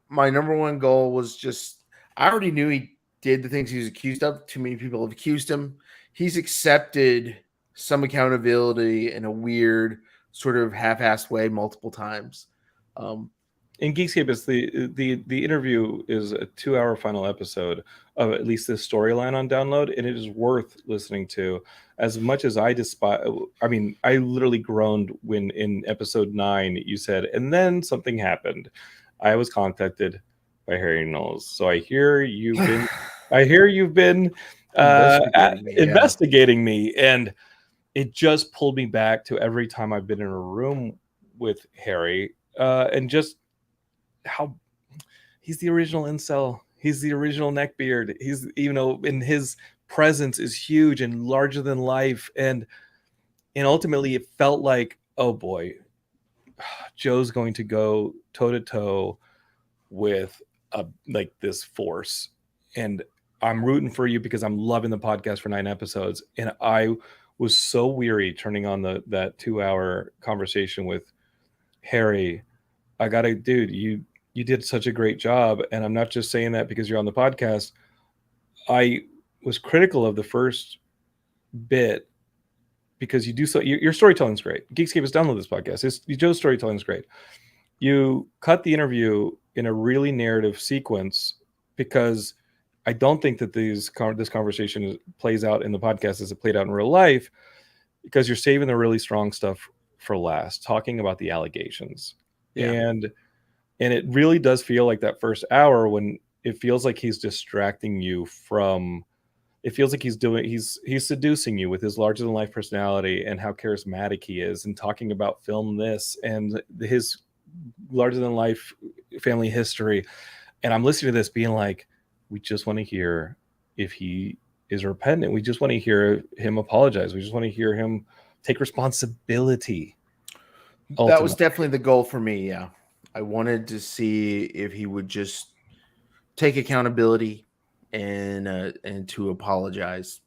my number one goal was just, I already knew he did the things he was accused of. Too many people have accused him. He's accepted some accountability in a weird sort of half-assed way multiple times. In Geekscape, it's the interview is a 2-hour final episode of at least this storyline on download, and it is worth listening to. As much as I despise, I mean, I literally groaned when in episode 9 you said, "And then something happened. I was contacted by Harry Knowles." So I hear you've been investigating me, and it just pulled me back to every time I've been in a room with Harry, and just how he's the original incel. He's the original neckbeard. He's, in his presence is huge and larger than life. And ultimately it felt like, oh boy, Joe's going to go toe to toe with this force. And I'm rooting for you because I'm loving the podcast for 9 episodes. And I was so weary turning on that 2-hour conversation with Harry. Dude, you did such a great job. And I'm not just saying that because you're on the podcast. I was critical of the first bit because you do so. Your storytelling's great. Geekscape has downloaded this podcast. Joe's storytelling's great. You cut the interview in a really narrative sequence because I don't think that this conversation plays out in the podcast as it played out in real life, because you're saving the really strong stuff for last, talking about the allegations. Yeah. And it really does feel like that first hour when it feels like he's distracting you from, it feels like he's seducing you with his larger than life personality and how charismatic he is, and talking about film this and his larger than life family history. And I'm listening to this being like, we just want to hear if he is repentant. We just want to hear him apologize. We just want to hear him take responsibility. Ultimately. That was definitely the goal for me. Yeah. I wanted to see if he would just take accountability and to apologize.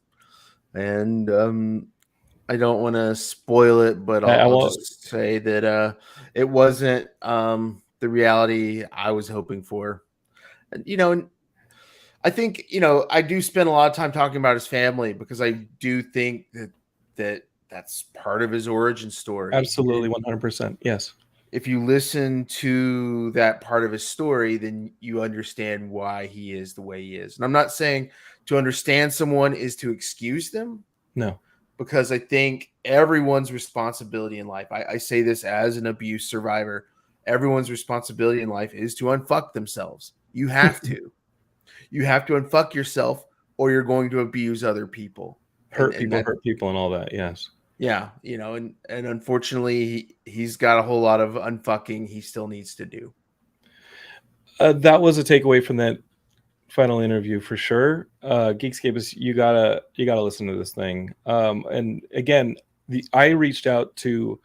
And I don't want to spoil it, but I'll just say that it wasn't the reality I was hoping for. And, I think, I do spend a lot of time talking about his family because I do think that that's part of his origin story. Absolutely, 100%. Yes. if you listen to that part of his story, then you understand why he is the way he is. And I'm not saying to understand someone is to excuse them, No. because I think everyone's responsibility in life, I say this as an abuse survivor, everyone's responsibility in life is to unfuck themselves. You have to. You have to unfuck yourself, or you're going to abuse other people. Hurt And people, that, hurt people, and all that. Yes. yeah, and unfortunately, he's got a whole lot of unfucking he still needs to do. That was a takeaway from that final interview for sure. Geekscape is you gotta listen to this thing. And again, I reached out to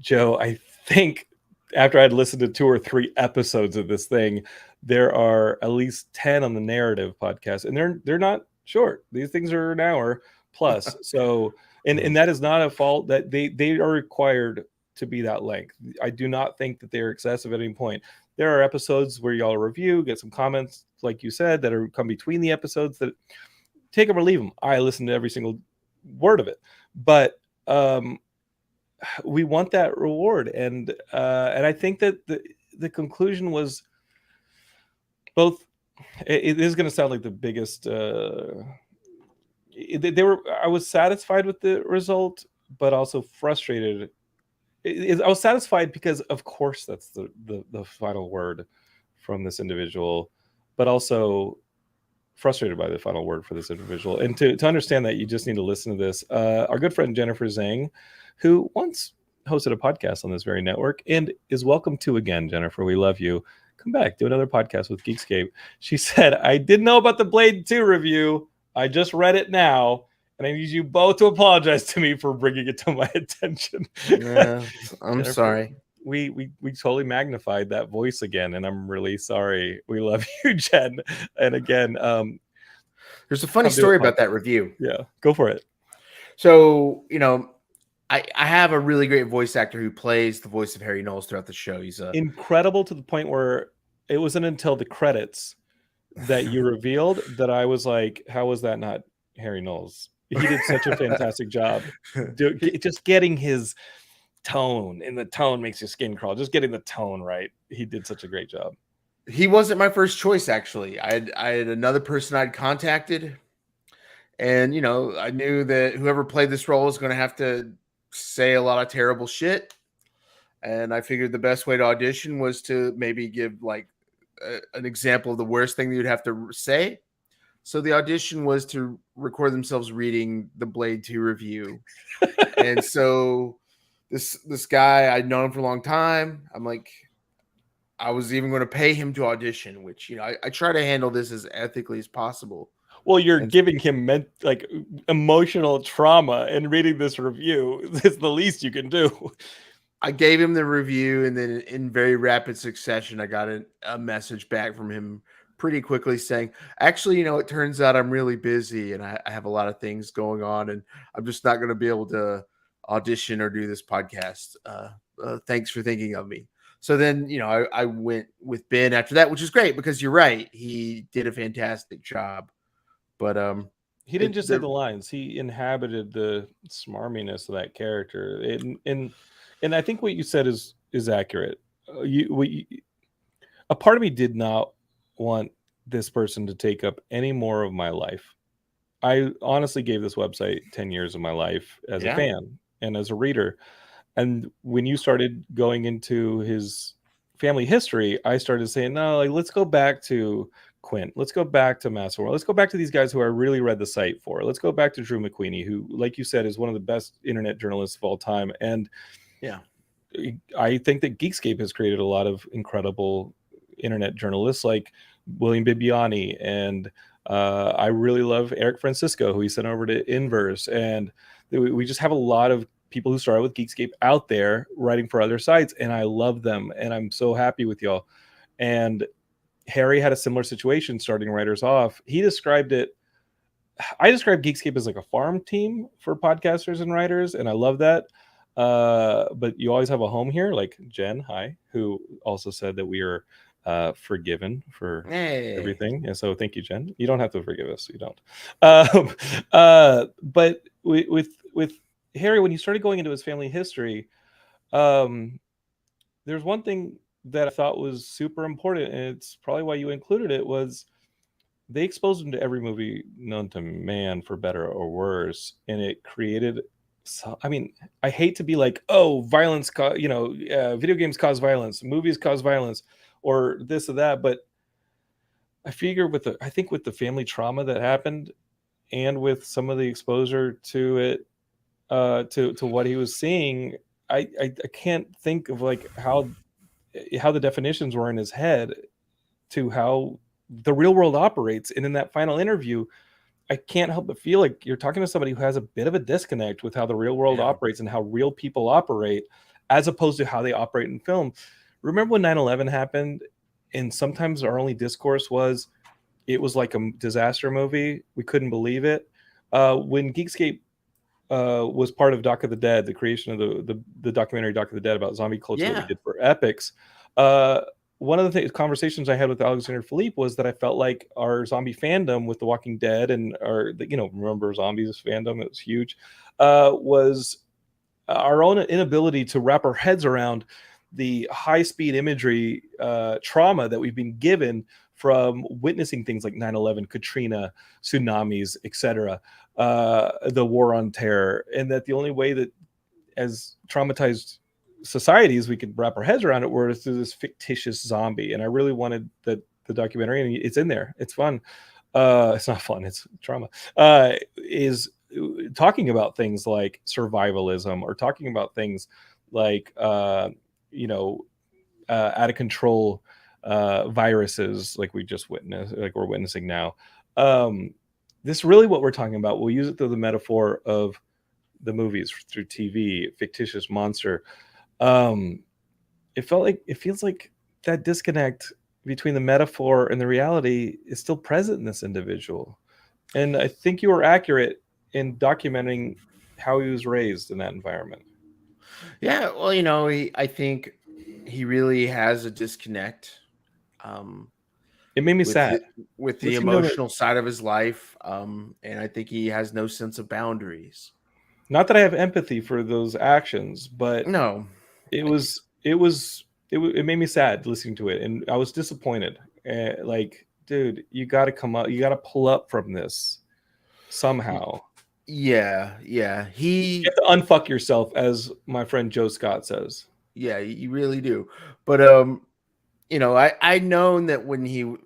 Joe. I think after I'd listened to 2 or 3 episodes of this thing, there are at least 10 on the narrative podcast, and they're not short. These things are an hour plus. So, and that is not a fault that they are required to be that length. I do not think that they're excessive at any point. There are episodes where y'all review, get some comments, like you said, that are come between the episodes, that take them or leave them. I listen to every single word of it, but we want that reward, and I think that the conclusion was both. It is going to sound like the biggest. They were. I was satisfied with the result, but also frustrated. I was satisfied because, of course, that's the final word from this individual, but also frustrated by the final word for this individual. And to understand that, you just need to listen to this. Our good friend Jennifer Zhang, who once hosted a podcast on this very network and is welcome to again. Jennifer, we love you. Come back, do another podcast with Geekscape. She said, I didn't know about the Blade 2 review. I just read it now, and I need you both to apologize to me for bringing it to my attention. Yeah, I'm Jennifer, sorry. We totally magnified that voice again, and I'm really sorry. We love you, Jen. And again, there's a funny story about that review. Yeah, go for it. So, I have a really great voice actor who plays the voice of Harry Knowles throughout the show. He's incredible, to the point where it wasn't until the credits that you revealed that I was like, how was that not Harry Knowles? He did such a fantastic job. Just getting his tone, and the tone makes your skin crawl. Just getting the tone right. He did such a great job. He wasn't my first choice, actually. I had another person I'd contacted, and I knew that whoever played this role was going to have to say a lot of terrible shit, and I figured the best way to audition was to maybe give like an example of the worst thing that you'd have to say. So the audition was to record themselves reading the Blade 2 review. And so this guy, I'd known him for a long time. I'm like, I was even going to pay him to audition, which, I try to handle this as ethically as possible. Well, you're giving him emotional trauma, and reading this review is the least you can do. I gave him the review, and then in very rapid succession, I got a message back from him pretty quickly saying, actually, it turns out I'm really busy and I have a lot of things going on, and I'm just not going to be able to audition or do this podcast. Thanks for thinking of me. So then, I went with Ben after that, which is great, because you're right. He did a fantastic job. But he didn't just say the lines. He inhabited the smarminess of that character. And I think what you said is accurate. A part of me did not want this person to take up any more of my life. I honestly gave this website 10 years of my life as a fan and as a reader. And when you started going into his family history, I started saying, no, let's go back to Quint. Let's go back to Masterworld. Let's go back to these guys who I really read the site for. Let's go back to Drew McQueenie, who, like you said, is one of the best internet journalists of all time. And I think that Geekscape has created a lot of incredible internet journalists like William Bibiani, and I really love Eric Francisco, who he sent over to Inverse. And we just have a lot of people who started with Geekscape out there writing for other sites, and I love them, and I'm so happy with y'all. And Harry had a similar situation starting writers off. I described Geekscape as like a farm team for podcasters and writers, and I love that. But you always have a home here, like Jen, hi, who also said that we are forgiven for everything. And so thank you, Jen. You don't have to forgive us. You don't. But with Harry, when you started going into his family history, there's one thing that I thought was super important, and it's probably why you included it, was they exposed him to every movie known to man, for better or worse, and it created. So, I mean, I hate to be like, oh, violence, video games cause violence, movies cause violence, or this or that, but I figure I think with the family trauma that happened, and with some of the exposure to it, to what he was seeing, I can't think of like how the definitions were in his head to how the real world operates. And in that final interview, I can't help but feel like you're talking to somebody who has a bit of a disconnect with how the real world Yeah. operates and how real people operate, as opposed to how they operate in film. Remember when 9/11 happened, and sometimes our only discourse was it was like a disaster movie. We couldn't believe it. When Geekscape was part of Doc of the Dead, the creation of the documentary Doc of the Dead about zombie culture that we Yeah. did for Epics. Uh, one of the conversations I had with Alexander Philippe was that I felt like our zombie fandom with The Walking Dead and remember Zombies fandom, it was huge, was our own inability to wrap our heads around the high speed imagery trauma that we've been given from witnessing things like 9/11, Katrina, tsunamis, etc., the war on terror, and that the only way that as traumatized societies we could wrap our heads around it were through this fictitious zombie. And I really wanted the documentary, and it's in there, it's fun, it's not fun, it's trauma, is talking about things like survivalism, or talking about things like out of control viruses like we just witnessed, like we're witnessing now. This really what we're talking about. We'll use it through the metaphor of the movies, through TV, fictitious monster. um it feels like that disconnect between the metaphor and the reality is still present in this individual. And I think you were accurate in documenting how he was raised in that environment. Yeah. Well, I think he really has a disconnect um, It made me with sad with the listening to him. emotional side of his life, and I think he has no sense of boundaries. Not that I have empathy for those actions, but No. it was it was it made me sad listening to it, and I was disappointed. Like, dude, you got to come up, you got to pull up from this somehow. Yeah, yeah. You have to unfuck yourself, as my friend Joe Scott says. Yeah, you really do. But I'd known that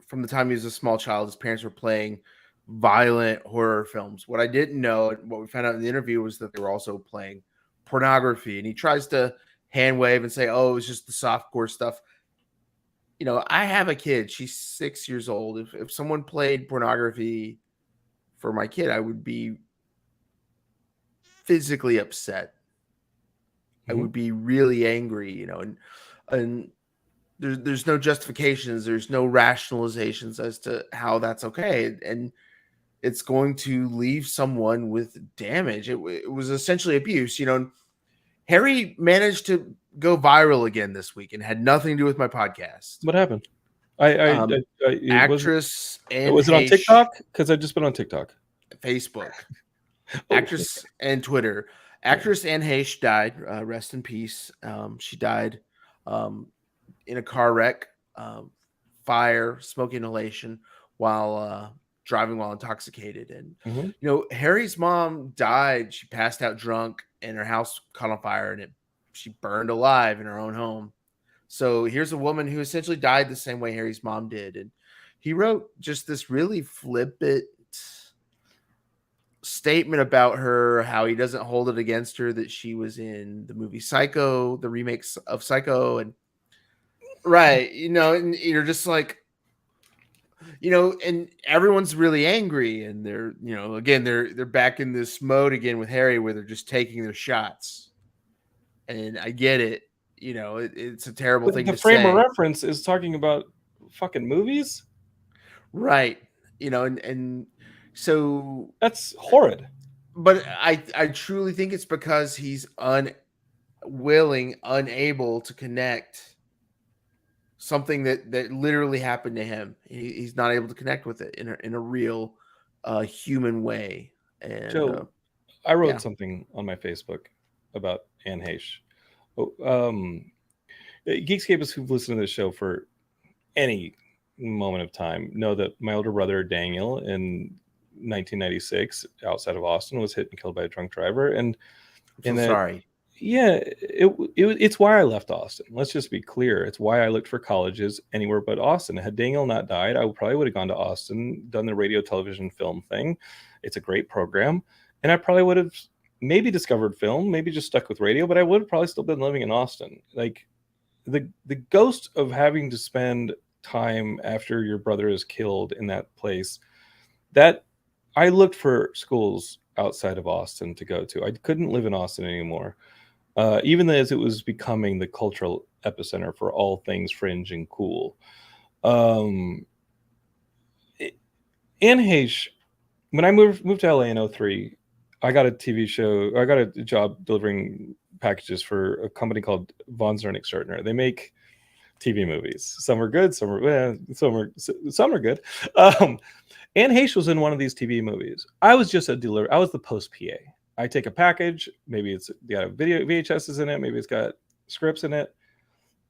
from the time he was a small child, his parents were playing violent horror films. What I didn't know, and what we found out in the interview, was that they were also playing pornography. And he tries to hand wave and say, "Oh, it's just the softcore stuff." I have a kid. She's 6 years old. If someone played pornography for my kid, I would be physically upset. I Mm-hmm. would be really angry, and there's no justifications, there's no rationalizations as to how that's okay, and it's going to leave someone with damage. It was essentially abuse. Harry managed to go viral again this week and had nothing to do with my podcast. What happened? It wasn't. Actress and Was it on Haish, TikTok? Because I've just been on TikTok. Facebook, Oh, actress and Twitter. yeah. Actress Anne Haish died. Rest in peace. She died um, in a car wreck, fire, smoke inhalation, while driving while intoxicated. And Mm-hmm. Harry's mom died. She passed out drunk, and her house caught on fire, and she burned alive in her own home. So here's a woman who essentially died the same way Harry's mom did. And he wrote just this really flippant statement about her, how he doesn't hold it against her that she was in the movie Psycho, the remakes of Psycho. And right, and you're just like, and everyone's really angry, and they're, again, they're back in this mode again with Harry, where they're just taking their shots. And I get it. It's a terrible But thing the to frame of say. reference is talking about fucking movies. Right. And so, That's horrid. but I truly think it's because he's unwilling, unable to connect something that literally happened to him. He's not able to connect with it in a real human way. And Joe, I wrote yeah. something on my Facebook about Anne Heche. Oh, Geekscapists who've listened to this show for any moment of time know that my older brother Daniel in 1996 outside of Austin was hit and killed by a drunk driver, I'm so and that sorry. yeah, it's why I left Austin. Let's just be clear. It's why I looked for colleges anywhere but Austin. Had Daniel not died, I probably would have gone to Austin, done the radio, television, film thing. It's a great program. And I probably would have maybe discovered film, maybe just stuck with radio, but I would have probably still been living in Austin. Like the ghost of having to spend time after your brother is killed in that place, that I looked for schools outside of Austin to go to. I couldn't live in Austin anymore. Even as it was becoming the cultural epicenter for all things fringe and cool. Um, Anne Heche, when I moved to LA in 03, I got a TV show. I got a job delivering packages for a company called Von Zernick Stratner. They make TV movies. Some are good, some are good. Anne Heche was in one of these TV movies. I was just a dealer. I was the post PA. I take a package. Maybe it's got video VHSs in it. Maybe it's got scripts in it,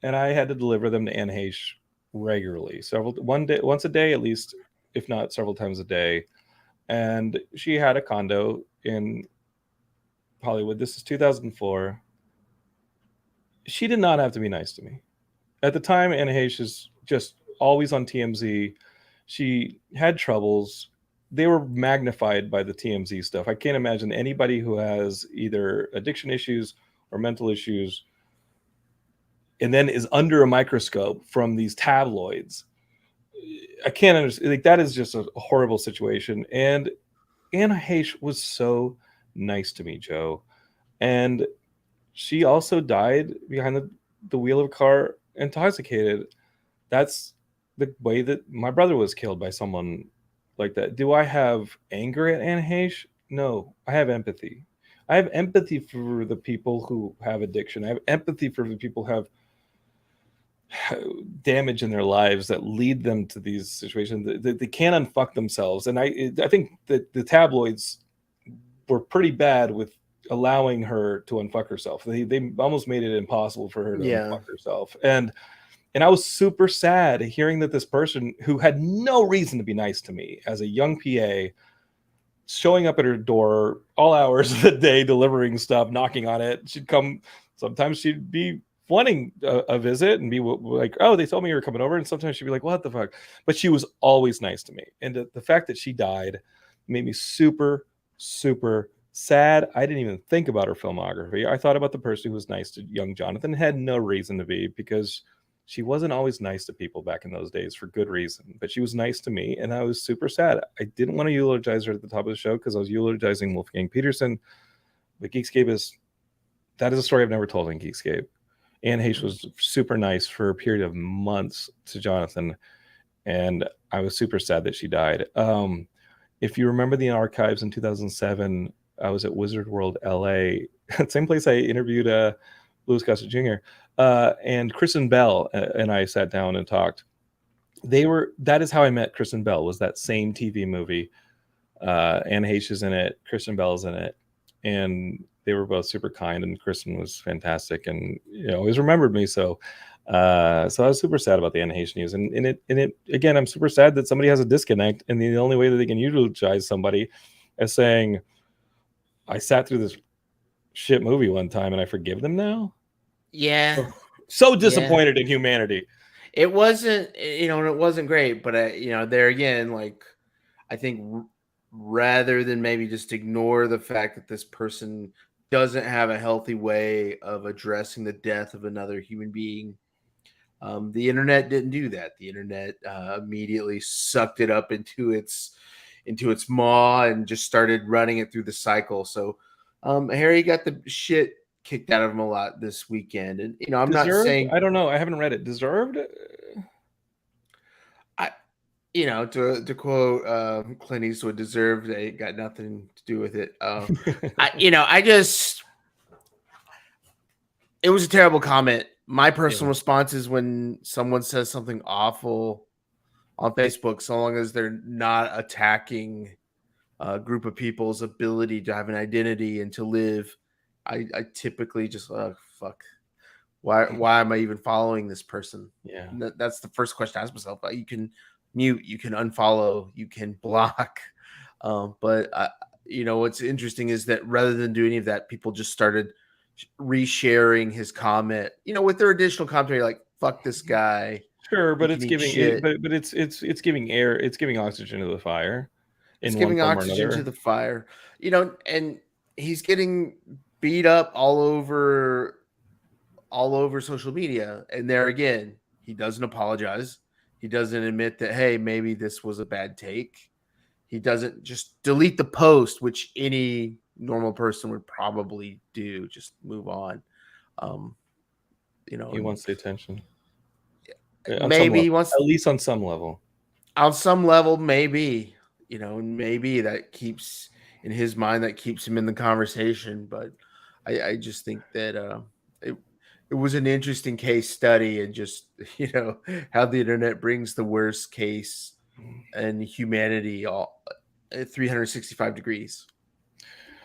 and I had to deliver them to Anne Heche regularly, once a day at least, if not several times a day. And she had a condo in Hollywood. This is 2004. She did not have to be nice to me. At the time, Anne Heche is just always on TMZ. She had troubles. They were magnified by the TMZ stuff. I can't imagine anybody who has either addiction issues or mental issues and then is under a microscope from these tabloids. I can't understand. Like, that is just a horrible situation. And Anne Heche was so nice to me, Joe. And she also died behind the wheel of a car intoxicated. That's the way that my brother was killed, by someone like that. Do I have anger at Anne Heche? No, I have empathy. I have empathy for the people who have addiction. I have empathy for the people who have damage in their lives that lead them to these situations. They can't unfuck themselves. And I think that the tabloids were pretty bad with allowing her to unfuck herself. They almost made it impossible for her to unfuck herself. And I was super sad hearing that this person who had no reason to be nice to me as a young PA, showing up at her door all hours of the day, delivering stuff, knocking on it. She'd come, sometimes she'd be wanting a visit and be like, oh, they told me you were coming over. And sometimes she'd be like, what the fuck? But she was always nice to me. And the fact that she died made me super, super sad. I didn't even think about her filmography. I thought about the person who was nice to young Jonathan, had no reason to be, because she wasn't always nice to people back in those days for good reason, but she was nice to me, and I was super sad. I didn't want to eulogize her at the top of the show because I was eulogizing Wolfgang Peterson, but that is a story I've never told in Geekscape. Anne Heche was super nice for a period of months to Jonathan, and I was super sad that she died. If you remember the archives in 2007, I was at Wizard World LA, same place I interviewed Louis Gossett Jr. And Kristen Bell and I sat down and talked. That is how I met Kristen Bell, was that same TV movie. Anne Heche is in it, Kristen Bell is in it, and they were both super kind, and Kristen was fantastic, and always remembered me. So I was super sad about the Anne Heche news, and it again, I'm super sad that somebody has a disconnect, and the only way that they can eulogize somebody as saying, I sat through this shit movie one time and I forgive them now. Yeah. So disappointed in humanity. It wasn't, and it wasn't great, but there again, like, I think rather than maybe just ignore the fact that this person doesn't have a healthy way of addressing the death of another human being, the internet didn't do that. The internet immediately sucked it up into its maw and just started running it through the cycle. So Harry got the shit kicked out of him a lot this weekend, and I'm Deserved? not saying, I don't know, I haven't read it. Deserved? To quote Clint Eastwood, deserved. It got nothing to do with it. I just, it was a terrible comment. My personal response is when someone says something awful on Facebook, so long as they're not attacking a group of people's ability to have an identity and to live, I typically just fuck. Why am I even following this person? Yeah. That's the first question I ask myself. You can mute, you can unfollow, you can block. But what's interesting is that rather than do any of that, people just started resharing his comment, with their additional commentary, like "fuck this guy." Sure, He but can it's eat giving shit. but it's giving air, it's giving oxygen to the fire It's in one giving form or oxygen to another. the fire, and he's getting beat up all over social media. And there again, he doesn't apologize. He doesn't admit that, hey, maybe this was a bad take. He doesn't just delete the post, which any normal person would probably do. Just move on. Um, He wants the attention. On some maybe level, he wants, at least on some level. on some level, maybe, maybe that keeps in his mind, that keeps him in the conversation. But I just think that it was an interesting case study, and just how the internet brings the worst case and humanity all at 365 degrees.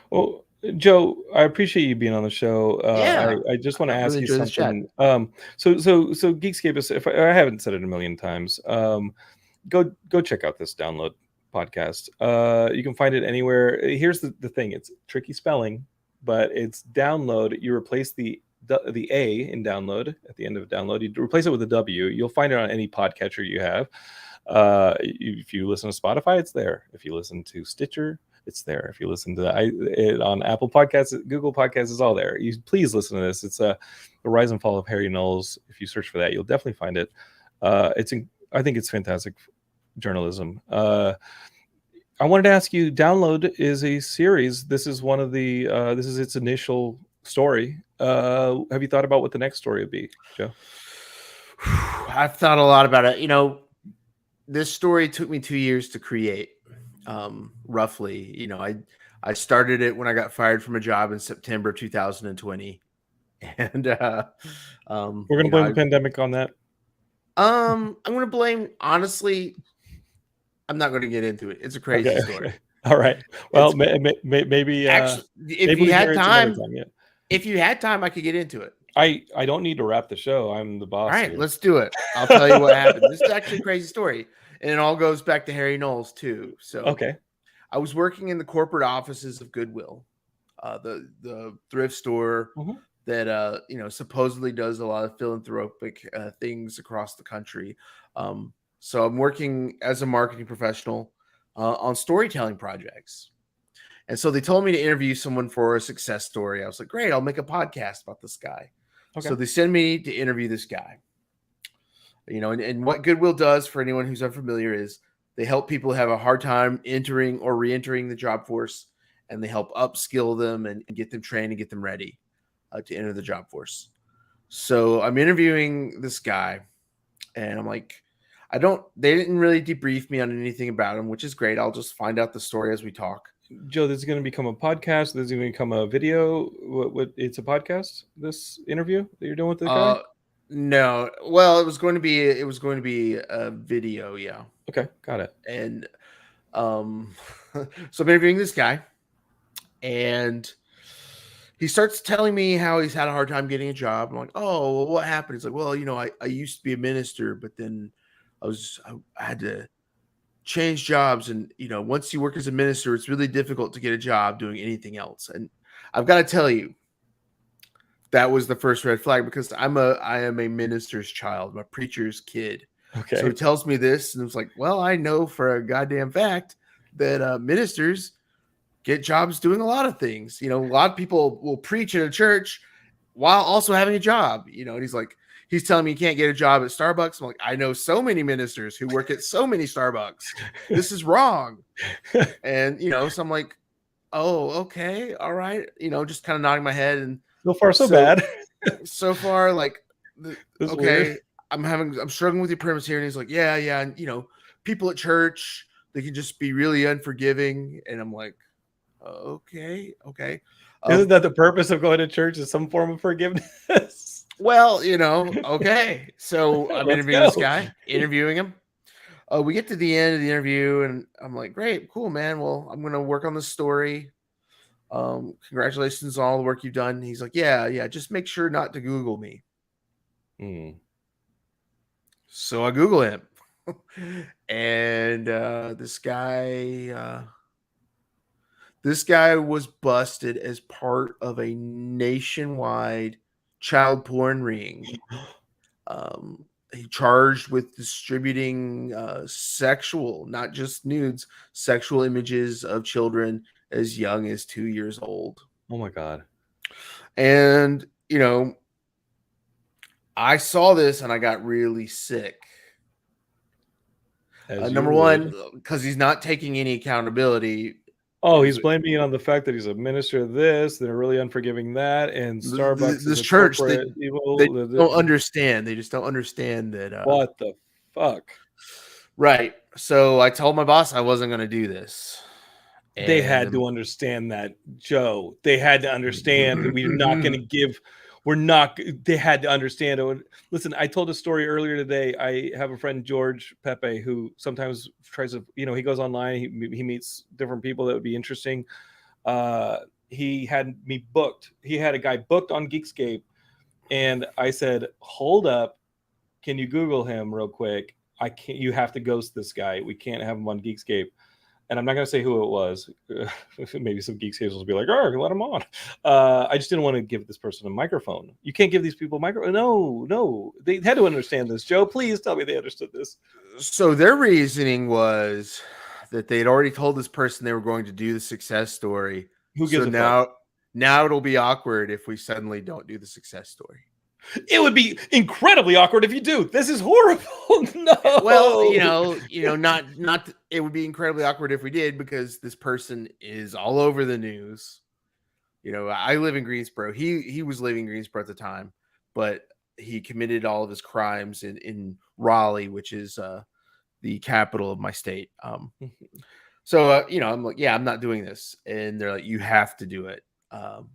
Well, Joe, I appreciate you being on the show. Yeah, I just want to I've ask really you enjoyed this chat. something. So Geekscape is, if I haven't said it a million times, go check out this download podcast. You can find it anywhere. Here's the thing: it's tricky spelling, but it's download. You replace the A in download at the end of download. You replace it with a W. You'll find it on any podcatcher you have. If you listen to Spotify, it's there. If you listen to Stitcher, it's there. If you listen to it on Apple Podcasts, Google Podcasts, is all there. You please listen to this. It's the Rise and Fall of Harry Knowles. If you search for that, you'll definitely find it. I think it's fantastic journalism. I wanted to ask you, Download is a series. This is one of the this is its initial story. Have you thought about what the next story would be, Joe? I've thought a lot about it. This story took me 2 years to create, roughly. I started it when I got fired from a job in September 2020, and We're gonna blame the pandemic on that. I'm gonna blame, honestly. I'm not going to get into it. It's a crazy story. All right. Well, maybe actually, if maybe you we can had hear it some time, other time, yeah. If you had time, I could get into it. I don't need to wrap the show. I'm the boss. All right, here. let's do it. I'll tell you what happened. This is actually a crazy story, and it all goes back to Harry Knowles too. So, okay, I was working in the corporate offices of Goodwill, the thrift store that supposedly does a lot of philanthropic things across the country. So I'm working as a marketing professional on storytelling projects. And so they told me to interview someone for a success story. I was like, great, I'll make a podcast about this guy. Okay. So they send me to interview this guy. And what Goodwill does, for anyone who's unfamiliar, is they help people have a hard time entering or re-entering the job force, and they help upskill them and get them trained and get them ready to enter the job force. So I'm interviewing this guy, and I'm like, they didn't really debrief me on anything about him, which is great. I'll just find out the story as we talk. Joe, this is going to become a podcast. This is going to become a video. What it's a podcast, this interview that you're doing with the guy? No. Well, it was going to be a video. Yeah. Okay. Got it. And, so I'm interviewing this guy, and he starts telling me how he's had a hard time getting a job. I'm like, oh, well, what happened? He's like, well, I used to be a minister, but then I had to change jobs. And, once you work as a minister, it's really difficult to get a job doing anything else. And I've got to tell you, that was the first red flag, because I am a minister's child. I'm a preacher's kid. Okay. So he tells me this, and it's like, well, I know for a goddamn fact that ministers get jobs doing a lot of things. A lot of people will preach in a church while also having a job, and he's telling me you can't get a job at Starbucks. I'm like, I know so many ministers who work at so many Starbucks. This is wrong. And, so I'm like, oh, okay. All right. Just kind of nodding my head. And so far, so bad. So far, okay, weird. I'm struggling with your premise here. And he's like, yeah. And, people at church, they can just be really unforgiving. And I'm like, okay. Isn't that the purpose of going to church, is some form of forgiveness? Well, okay. So I'm interviewing this guy, interviewing him. We get to the end of the interview, and I'm like, great, cool, man. Well, I'm going to work on this story. Congratulations on all the work you've done. He's like, yeah. Just make sure not to Google me. Mm. So I Google him, and this guy was busted as part of a nationwide child porn ring. He charged with distributing sexual, not just nudes, sexual images of children as young as 2 years old. Oh my God. And, I saw this and I got really sick. As you Number would. one, because he's not taking any accountability. Oh, he's blaming it on the fact that he's a minister of this, they're really unforgiving that, and Starbucks is This a church, corporate they evil. don't understand. They just don't understand that. What the fuck? Right. So I told my boss I wasn't going to do this. They had And to understand that, Joe. They had to understand that we're not going to give. We're not. They had to understand it. Listen, I told a story earlier today. I have a friend, George Pepe, who sometimes tries to, he goes online. He meets different people that would be interesting. He had me booked. He had a guy booked on Geekscape, and I said, "Hold up, can you Google him real quick? I can't. You have to ghost this guy. We can't have him on Geekscape." And I'm not going to say who it was. Maybe some Geekscapes will be like, "Oh, let him on." I just didn't want to give this person a microphone. You can't give these people a microphone. No, they had to understand this. Joe, please tell me they understood this. so their reasoning was that they'd already told this person they were going to do the success story. Who So gives a fuck? now it'll be awkward if we suddenly don't do the success story. It would be incredibly awkward if you do. This is horrible. No. Well, not it would be incredibly awkward if we did, because this person is all over the news. I live in Greensboro. He was living in Greensboro at the time, but he committed all of his crimes in Raleigh, which is the capital of my state. So I'm like, yeah, I'm not doing this, and they're like, you have to do it.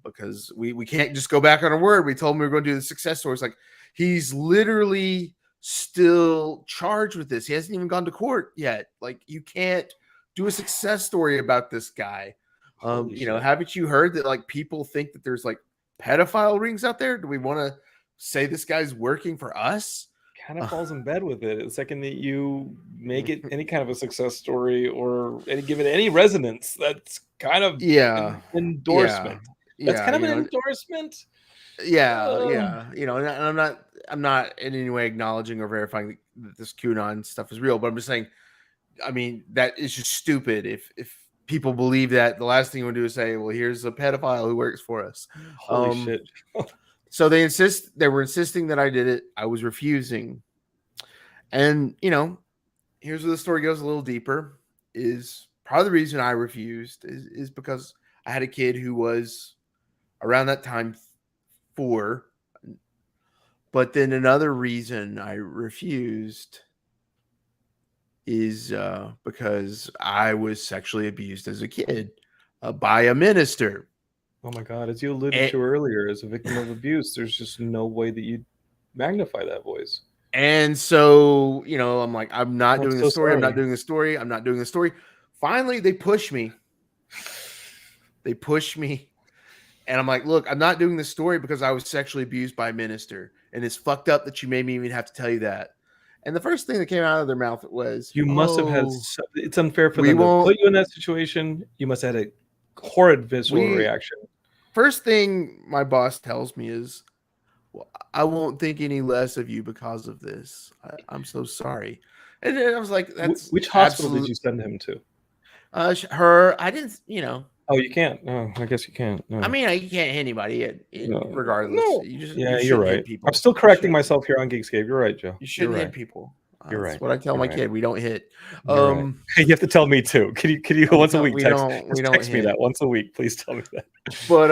Because we can't just go back on our word. We told him we were going to do the success story. It's like, he's literally still charged with this. He hasn't even gone to court yet. Like, you can't do a success story about this guy. Haven't you heard that, like, people think that there's like pedophile rings out there? Do we want to say this guy's working for us? Kind of falls in bed with it. The second that you make it any kind of a success story or give it any resonance, that's kind of an endorsement. That's kind of an endorsement. And I'm not in any way acknowledging or verifying that this QAnon stuff is real, but I'm just saying, I mean, that is just stupid. If people believe that, the last thing you want to do is say, well, here's a pedophile who works for us. Holy shit. So they were insisting that I did it. I was refusing. And, here's where the story goes a little deeper. Is part of the reason I refused is because I had a kid who was around that time 4. But then another reason I refused is because I was sexually abused as a kid by a minister. Oh my God. As you alluded to earlier, as a victim of abuse, there's just no way that you magnify that voice. And so, I'm like, I'm not doing the story. Sorry. I'm not doing the story. I'm not doing the story. Finally, they push me. And I'm like, look, I'm not doing the story because I was sexually abused by a minister. And it's fucked up that you made me even have to tell you that. And the first thing that came out of their mouth was, you must have had, it's unfair for them to put you in that situation. You must have had a horrid visceral reaction. First thing my boss tells me is, well, I won't think any less of you because of this. I'm so sorry. And then I was like, that's which hospital did you send him to? I didn't, Oh, you can't. Oh, I guess you can't. No. I mean, you can't hit anybody regardless. No. You're right. I'm still correcting myself here on Geekscape. You're right, Joe. You shouldn't hit people. You're right. That's what I tell my kid. We don't hit. You have to tell me too. Can you once a week text me that once a week? Please tell me that. But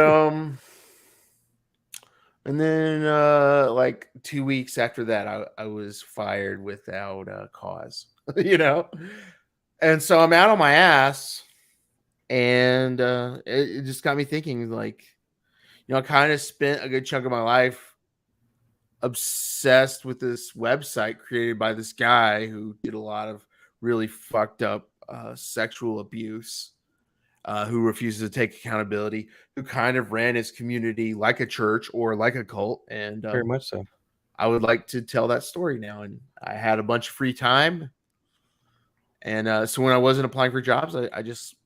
and then like 2 weeks after that, I was fired without cause. And so I'm out on my ass, and it just got me thinking, like, I kind of spent a good chunk of my life obsessed with this website created by this guy who did a lot of really fucked up sexual abuse, who refuses to take accountability, who kind of ran his community like a church or like a cult. And very much so. I would like to tell that story now. And I had a bunch of free time. And so when I wasn't applying for jobs, I just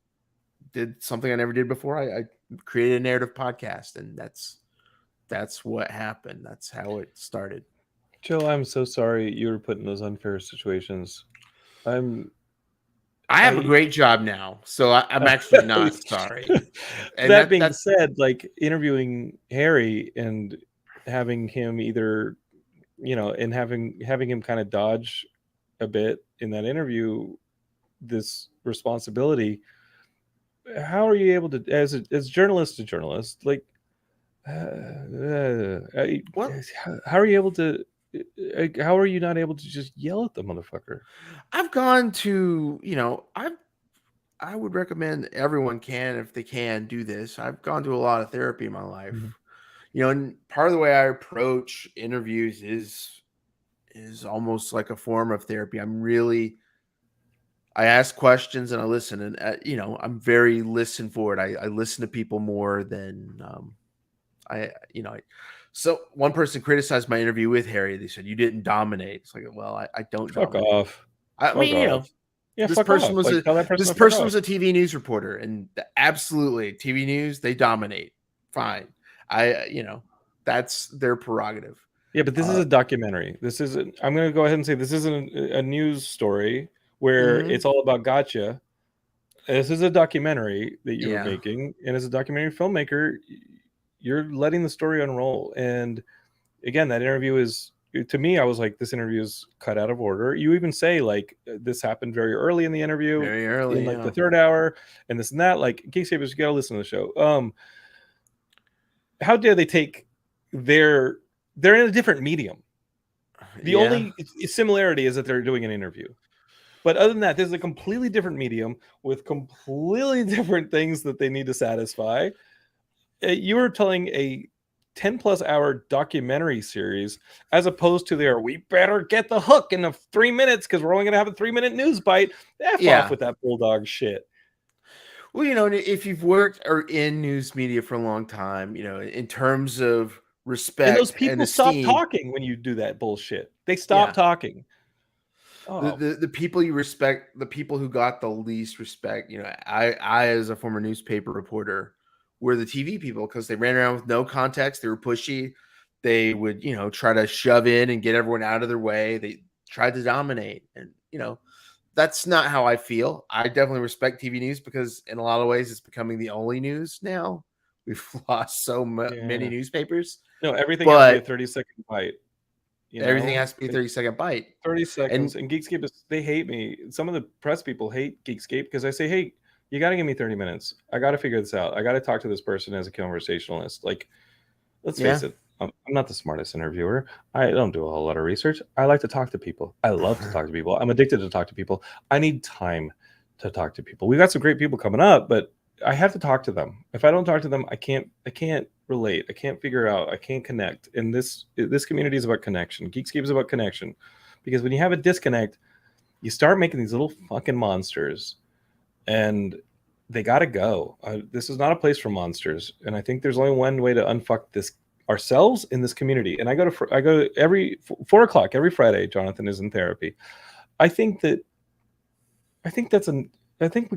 did something I never did before. I created a narrative podcast, and that's what happened. That's how it started. Joe, I'm so sorry you were put in those unfair situations. I have a great job now, so I'm actually not sorry. And that being that's said, like interviewing Harry and having him either, and having him kind of dodge a bit in that interview, this responsibility. How are you able to, as journalist to journalist, like, well, how are you able to? How are you not able to just yell at the motherfucker? I've gone to, I would recommend everyone can, if they can, do this. I've gone to a lot of therapy in my life. Mm-hmm. And part of the way I approach interviews is almost like a form of therapy. I ask questions and I listen, and I'm very listen forward. I listen to people more than I you know. So one person criticized my interview with Harry. They said, "You didn't dominate." It's like, well, I don't Fuck dominate. off. I mean, Yeah, this fuck person off. was Like, tell that person this to fuck person off. was a TV news reporter, and absolutely TV news, they dominate. Fine, that's their prerogative. Yeah, but this is a documentary. This isn't. I'm going to go ahead and say this isn't a news story where it's all about gotcha. This is a documentary that you're making, and as a documentary filmmaker, you're letting the story unroll. And again, that interview is, to me, I was like, this interview is cut out of order. You even say like this happened very early in the interview, very early, in like the third hour, and this and that. Like, Geekscape, you got to listen to the show. How dare they take they're in a different medium. The only similarity is that they're doing an interview. But other than that, this is a completely different medium with completely different things that they need to satisfy. You were telling a 10 plus hour documentary series as opposed to we better get the hook in the 3 minutes because we're only going to have a 3-minute news bite. Off with that bulldog shit. Well, if you've worked or in news media for a long time, in terms of respect and those people stop esteem, talking when you do that bullshit. They stop talking. The people you respect, the people who got the least respect, I as a former newspaper reporter, were the TV people, because they ran around with no context. They were pushy. They would, try to shove in and get everyone out of their way. They tried to dominate, and that's not how I feel. I definitely respect TV news because in a lot of ways it's becoming the only news now. We've lost so many newspapers. No, everything has to be a 30-second bite. Everything has to be a 30-second bite. 30 seconds. And Geekscape, they hate me. Some of the press people hate Geekscape because I say, hey, you got to give me 30 minutes. I got to figure this out. I got to talk to this person as a conversationalist. Like, let's face it. I'm not the smartest interviewer. I don't do a whole lot of research. I like to talk to people. I love to talk to people. I'm addicted to talk to people. I need time to talk to people. We've got some great people coming up, but I have to talk to them. If I don't talk to them, I can't relate. I can't figure out. I can't connect. And this community is about connection. Geekscape is about connection. Because when you have a disconnect, you start making these little fucking monsters, and they got to go. This is not a place for monsters. And I think there's only one way to unfuck this ourselves in this community. And I go every 4 o'clock every Friday. Jonathan is in therapy. I think we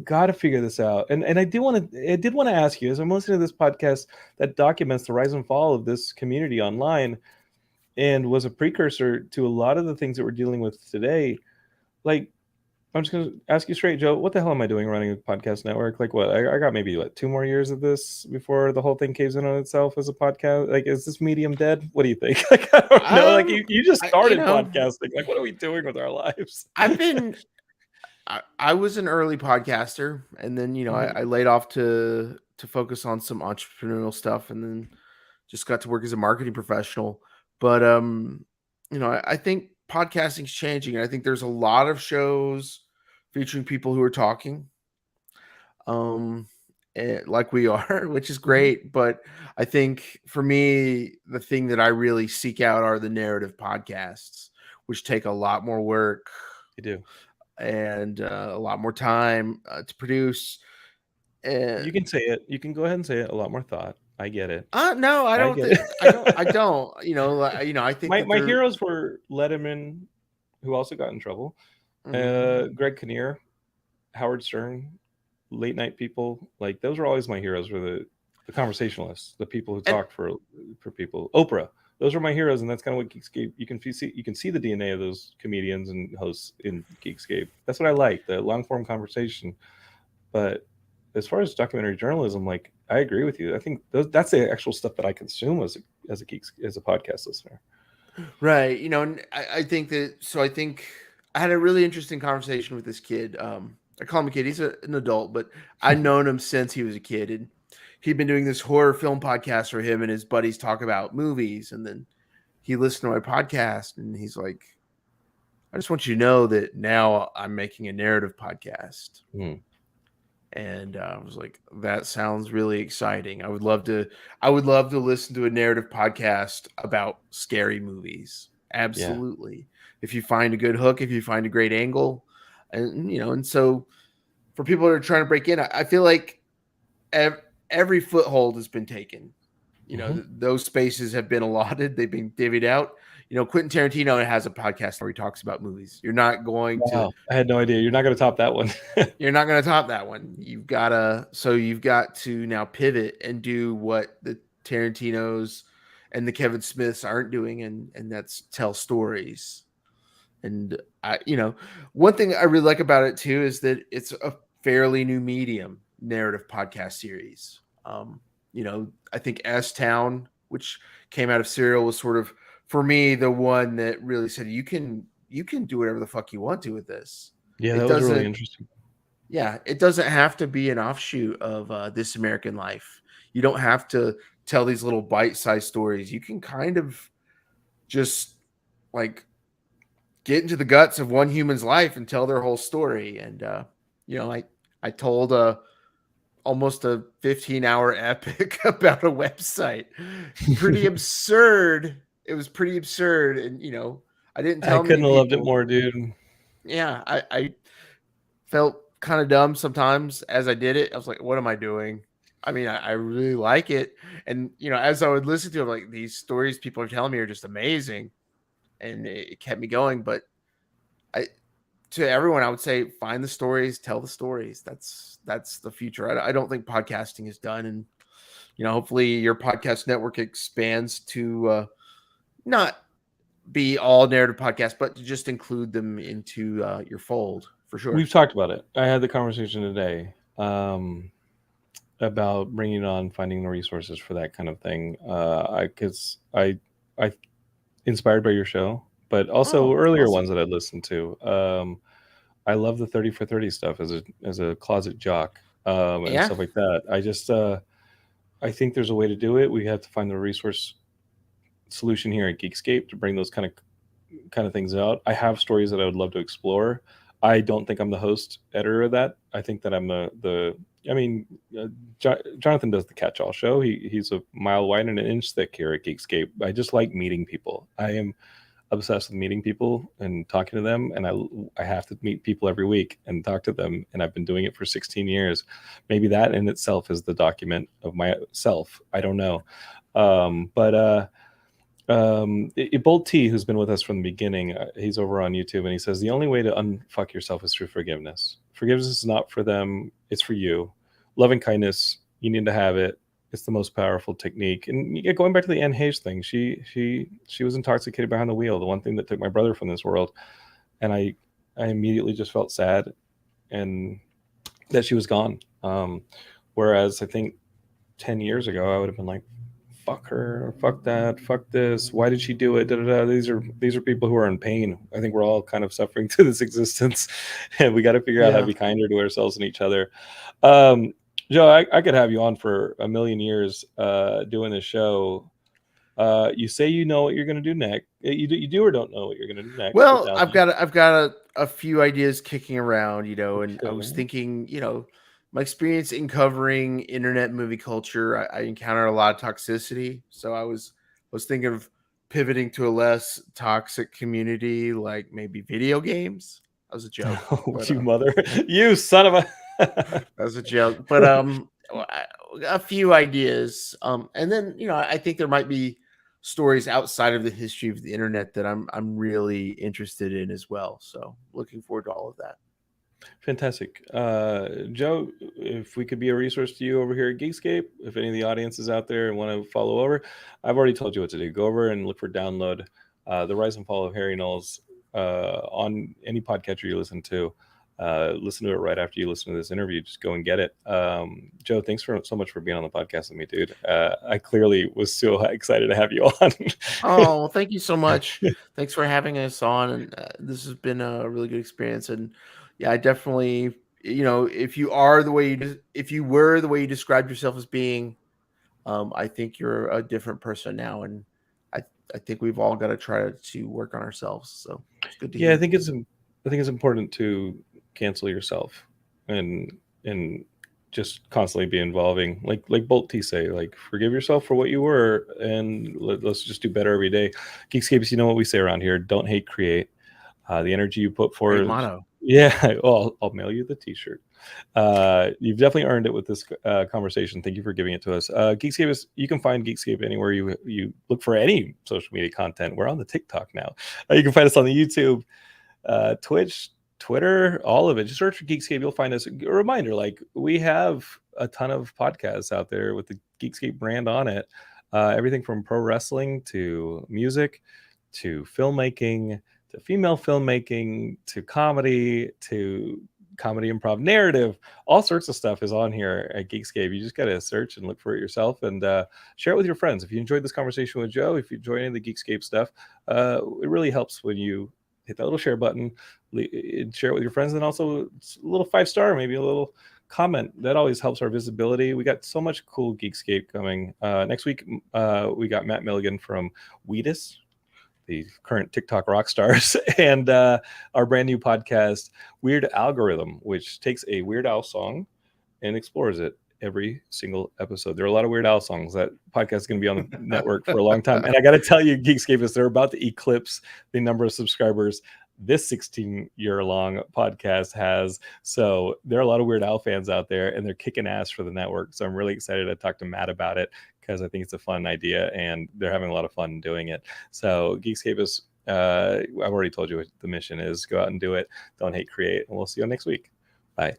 got to figure this out. And I did want to ask you, as I'm listening to this podcast that documents the rise and fall of this community online and was a precursor to a lot of the things that we're dealing with today. Like, I'm just going to ask you straight, Joe, what the hell am I doing running a podcast network? Like, what? I got maybe 2 more years of this before the whole thing caves in on itself as a podcast. Like, is this medium dead? What do you think? Like, I don't know. Like, you just started podcasting. Like, what are we doing with our lives? I was an early podcaster, and then I laid off to focus on some entrepreneurial stuff, and then just got to work as a marketing professional. But I think podcasting's changing, and I think there's a lot of shows featuring people who are talking, like we are, which is great. But I think for me, the thing that I really seek out are the narrative podcasts, which take a lot more work. They do. And a lot more time to produce. You can say it. You can go ahead and say it. A lot more thought. I get it. No, I I don't get think it. I don't. I think that My they're. heroes were Letterman, who also got in trouble, Mhm. Greg Kinnear, Howard Stern, late night people. Like those were always my heroes. Were the conversationalists, the people who And talked for people. Oprah. Those were my heroes, and that's kind of what Geekscape. You can see the DNA of those comedians and hosts in Geekscape. That's what I like, the long form conversation. But as far as documentary journalism, like I agree with you. I think that's the actual stuff that I consume as a geeks as a podcast listener. right, and I think that. So I think I had a really interesting conversation with this kid. I call him a kid. He's an adult, but I've known him since he was a kid, and he'd been doing this horror film podcast for him and his buddies talk about movies, and then he listened to my podcast, and he's like, "I just want you to know that now I'm making a narrative podcast." Hmm. And I was like, that sounds really exciting. I would love to listen to a narrative podcast about scary movies. Yeah. Absolutely. If you find a good hook, if you find a great angle, and so for people that are trying to break in, I feel like every foothold has been taken. Hmm. Those spaces have been allotted, they've been divvied out. Quentin Tarantino has a podcast where he talks about movies. Wow, I had no idea. You're not going to top that one. You're not going to top that one. You've got to now pivot and do what the Tarantinos and the Kevin Smiths aren't doing, and that's tell stories. And one thing I really like about it too is that it's a fairly new medium, narrative podcast series. I think S Town, which came out of Serial, was sort of for me the one that really said you can do whatever the fuck you want to with this. Yeah, It that was really doesn't interesting. Yeah, it doesn't have to be an offshoot of This American Life. You don't have to tell these little bite-sized stories. You can kind of just like get into the guts of one human's life and tell their whole story. And I told almost a 15-hour epic about a website. Pretty absurd. It was pretty absurd, and I didn't I tell many couldn't have loved it people. more, dude. Yeah, I felt kind of dumb sometimes as I did it. I was like, what am I doing? I mean, I really like it. And, as I would listen to it, like these stories people are telling me are just amazing. And it kept me going. But I, to everyone, I would say find the stories, tell the stories. That's the future. I don't think podcasting is done. And, hopefully your podcast network expands to not be all narrative podcasts, but to just include them into your fold for sure. We've talked about it. I had the conversation today about bringing on finding the resources for that kind of thing. Because I inspired by your show, but also Oh, earlier awesome. ones that I'd listened to. I love the 30 for 30 stuff as a closet jock and Yeah. stuff like that. I think there's a way to do it. We have to find the resource solution here at Geekscape to bring those kind of things out. I have stories that I would love to explore. I don't think I'm the host editor of that. I think that I'm the I mean, Jonathan does the catch-all show. He's a mile wide and an inch thick here at Geekscape. I just like meeting people. I am obsessed with meeting people and talking to them, and I have to meet people every week and talk to them, and I've been doing it for 16 years. Maybe that in itself is the document of myself. I don't know. But Bold T, who's been with us from the beginning, he's over on YouTube, and he says the only way to unfuck yourself is through forgiveness. Forgiveness is not for them; it's for you. Loving kindness, you need to have it. It's the most powerful technique. And yeah, going back to the Anne Haish thing, she was intoxicated behind the wheel. The one thing that took my brother from this world, and I immediately just felt sad, and that she was gone. Whereas I think 10 years ago, I would have been like, fuck her, fuck that, fuck this. Why did she do it? Da, da, da. These are people who are in pain. I think we're all kind of suffering through this existence, and we got to figure out how to Yeah. be kinder to ourselves and each other. Joe, I could have you on for a million years doing this show. You say you know what you're going to do next. You do or don't know what you're going to do next. Well, Now, I've got a few ideas kicking around, and I was okay. thinking, my experience in covering internet movie culture, I encountered a lot of toxicity. So I was thinking of pivoting to a less toxic community, like maybe video games. That was a joke, Oh, but you mother, you son of a. that was a joke. But a few ideas, and then I think there might be stories outside of the history of the internet that I'm really interested in as well. So looking forward to all of that. Fantastic. Joe, if we could be a resource to you over here at Geekscape, if any of the audience is out there and want to follow over, I've already told you what to do. Go over and look for download The Rise and Fall of Harry Knowles on any podcatcher you listen to. Listen to it right after you listen to this interview. Just go and get it. Joe, thanks so much for being on the podcast with me, dude. I clearly was so excited to have you on. Oh, well, thank you so much. Thanks for having us on, and this has been a really good experience. And yeah, I definitely, if you are the way if you were the way you described yourself as being, I think you're a different person now, and I think we've all got to try to work on ourselves. So it's good to Yeah, hear. I think it's important to cancel yourself and just constantly be involving, like Bolt T say, like forgive yourself for what you were, and let's just do better every day. Geekscapes, you know what we say around here: don't hate, create. The energy you put Great forward. motto. Yeah, well, I'll mail you the T-shirt. You've definitely earned it with this conversation. Thank you for giving it to us. Geekscape is, you can find Geekscape anywhere you look for any social media content. We're on the TikTok now. You can find us on the YouTube, Twitch, Twitter, all of it. Just search for Geekscape. You'll find us. A reminder, like we have a ton of podcasts out there with the Geekscape brand on it. Everything from pro wrestling to music to filmmaking to female filmmaking to comedy improv narrative, all sorts of stuff is on here at Geekscape. You just got to search and look for it yourself, and share it with your friends. If you enjoyed this conversation with Joe, if you enjoy any of the Geekscape stuff, it really helps when you hit that little share button, share it with your friends, and also a little 5-star, maybe a little comment. That always helps our visibility. We got so much cool Geekscape coming. Next week, we got Matt Milligan from Wheatus, the current TikTok rock stars, and our brand new podcast, Weird Algorithm, which takes a Weird Al song and explores it every single episode. There are a lot of Weird Al songs. That podcast is going to be on the network for a long time. And I got to tell you, Geekscapists, they're about to eclipse the number of subscribers this 16-year-long podcast has. So there are a lot of Weird Al fans out there, and they're kicking ass for the network. So I'm really excited to talk to Matt about it, because I think it's a fun idea and they're having a lot of fun doing it. So Geekscape is, I've already told you what the mission is. Go out and do it. Don't hate, create. And we'll see you next week. Bye.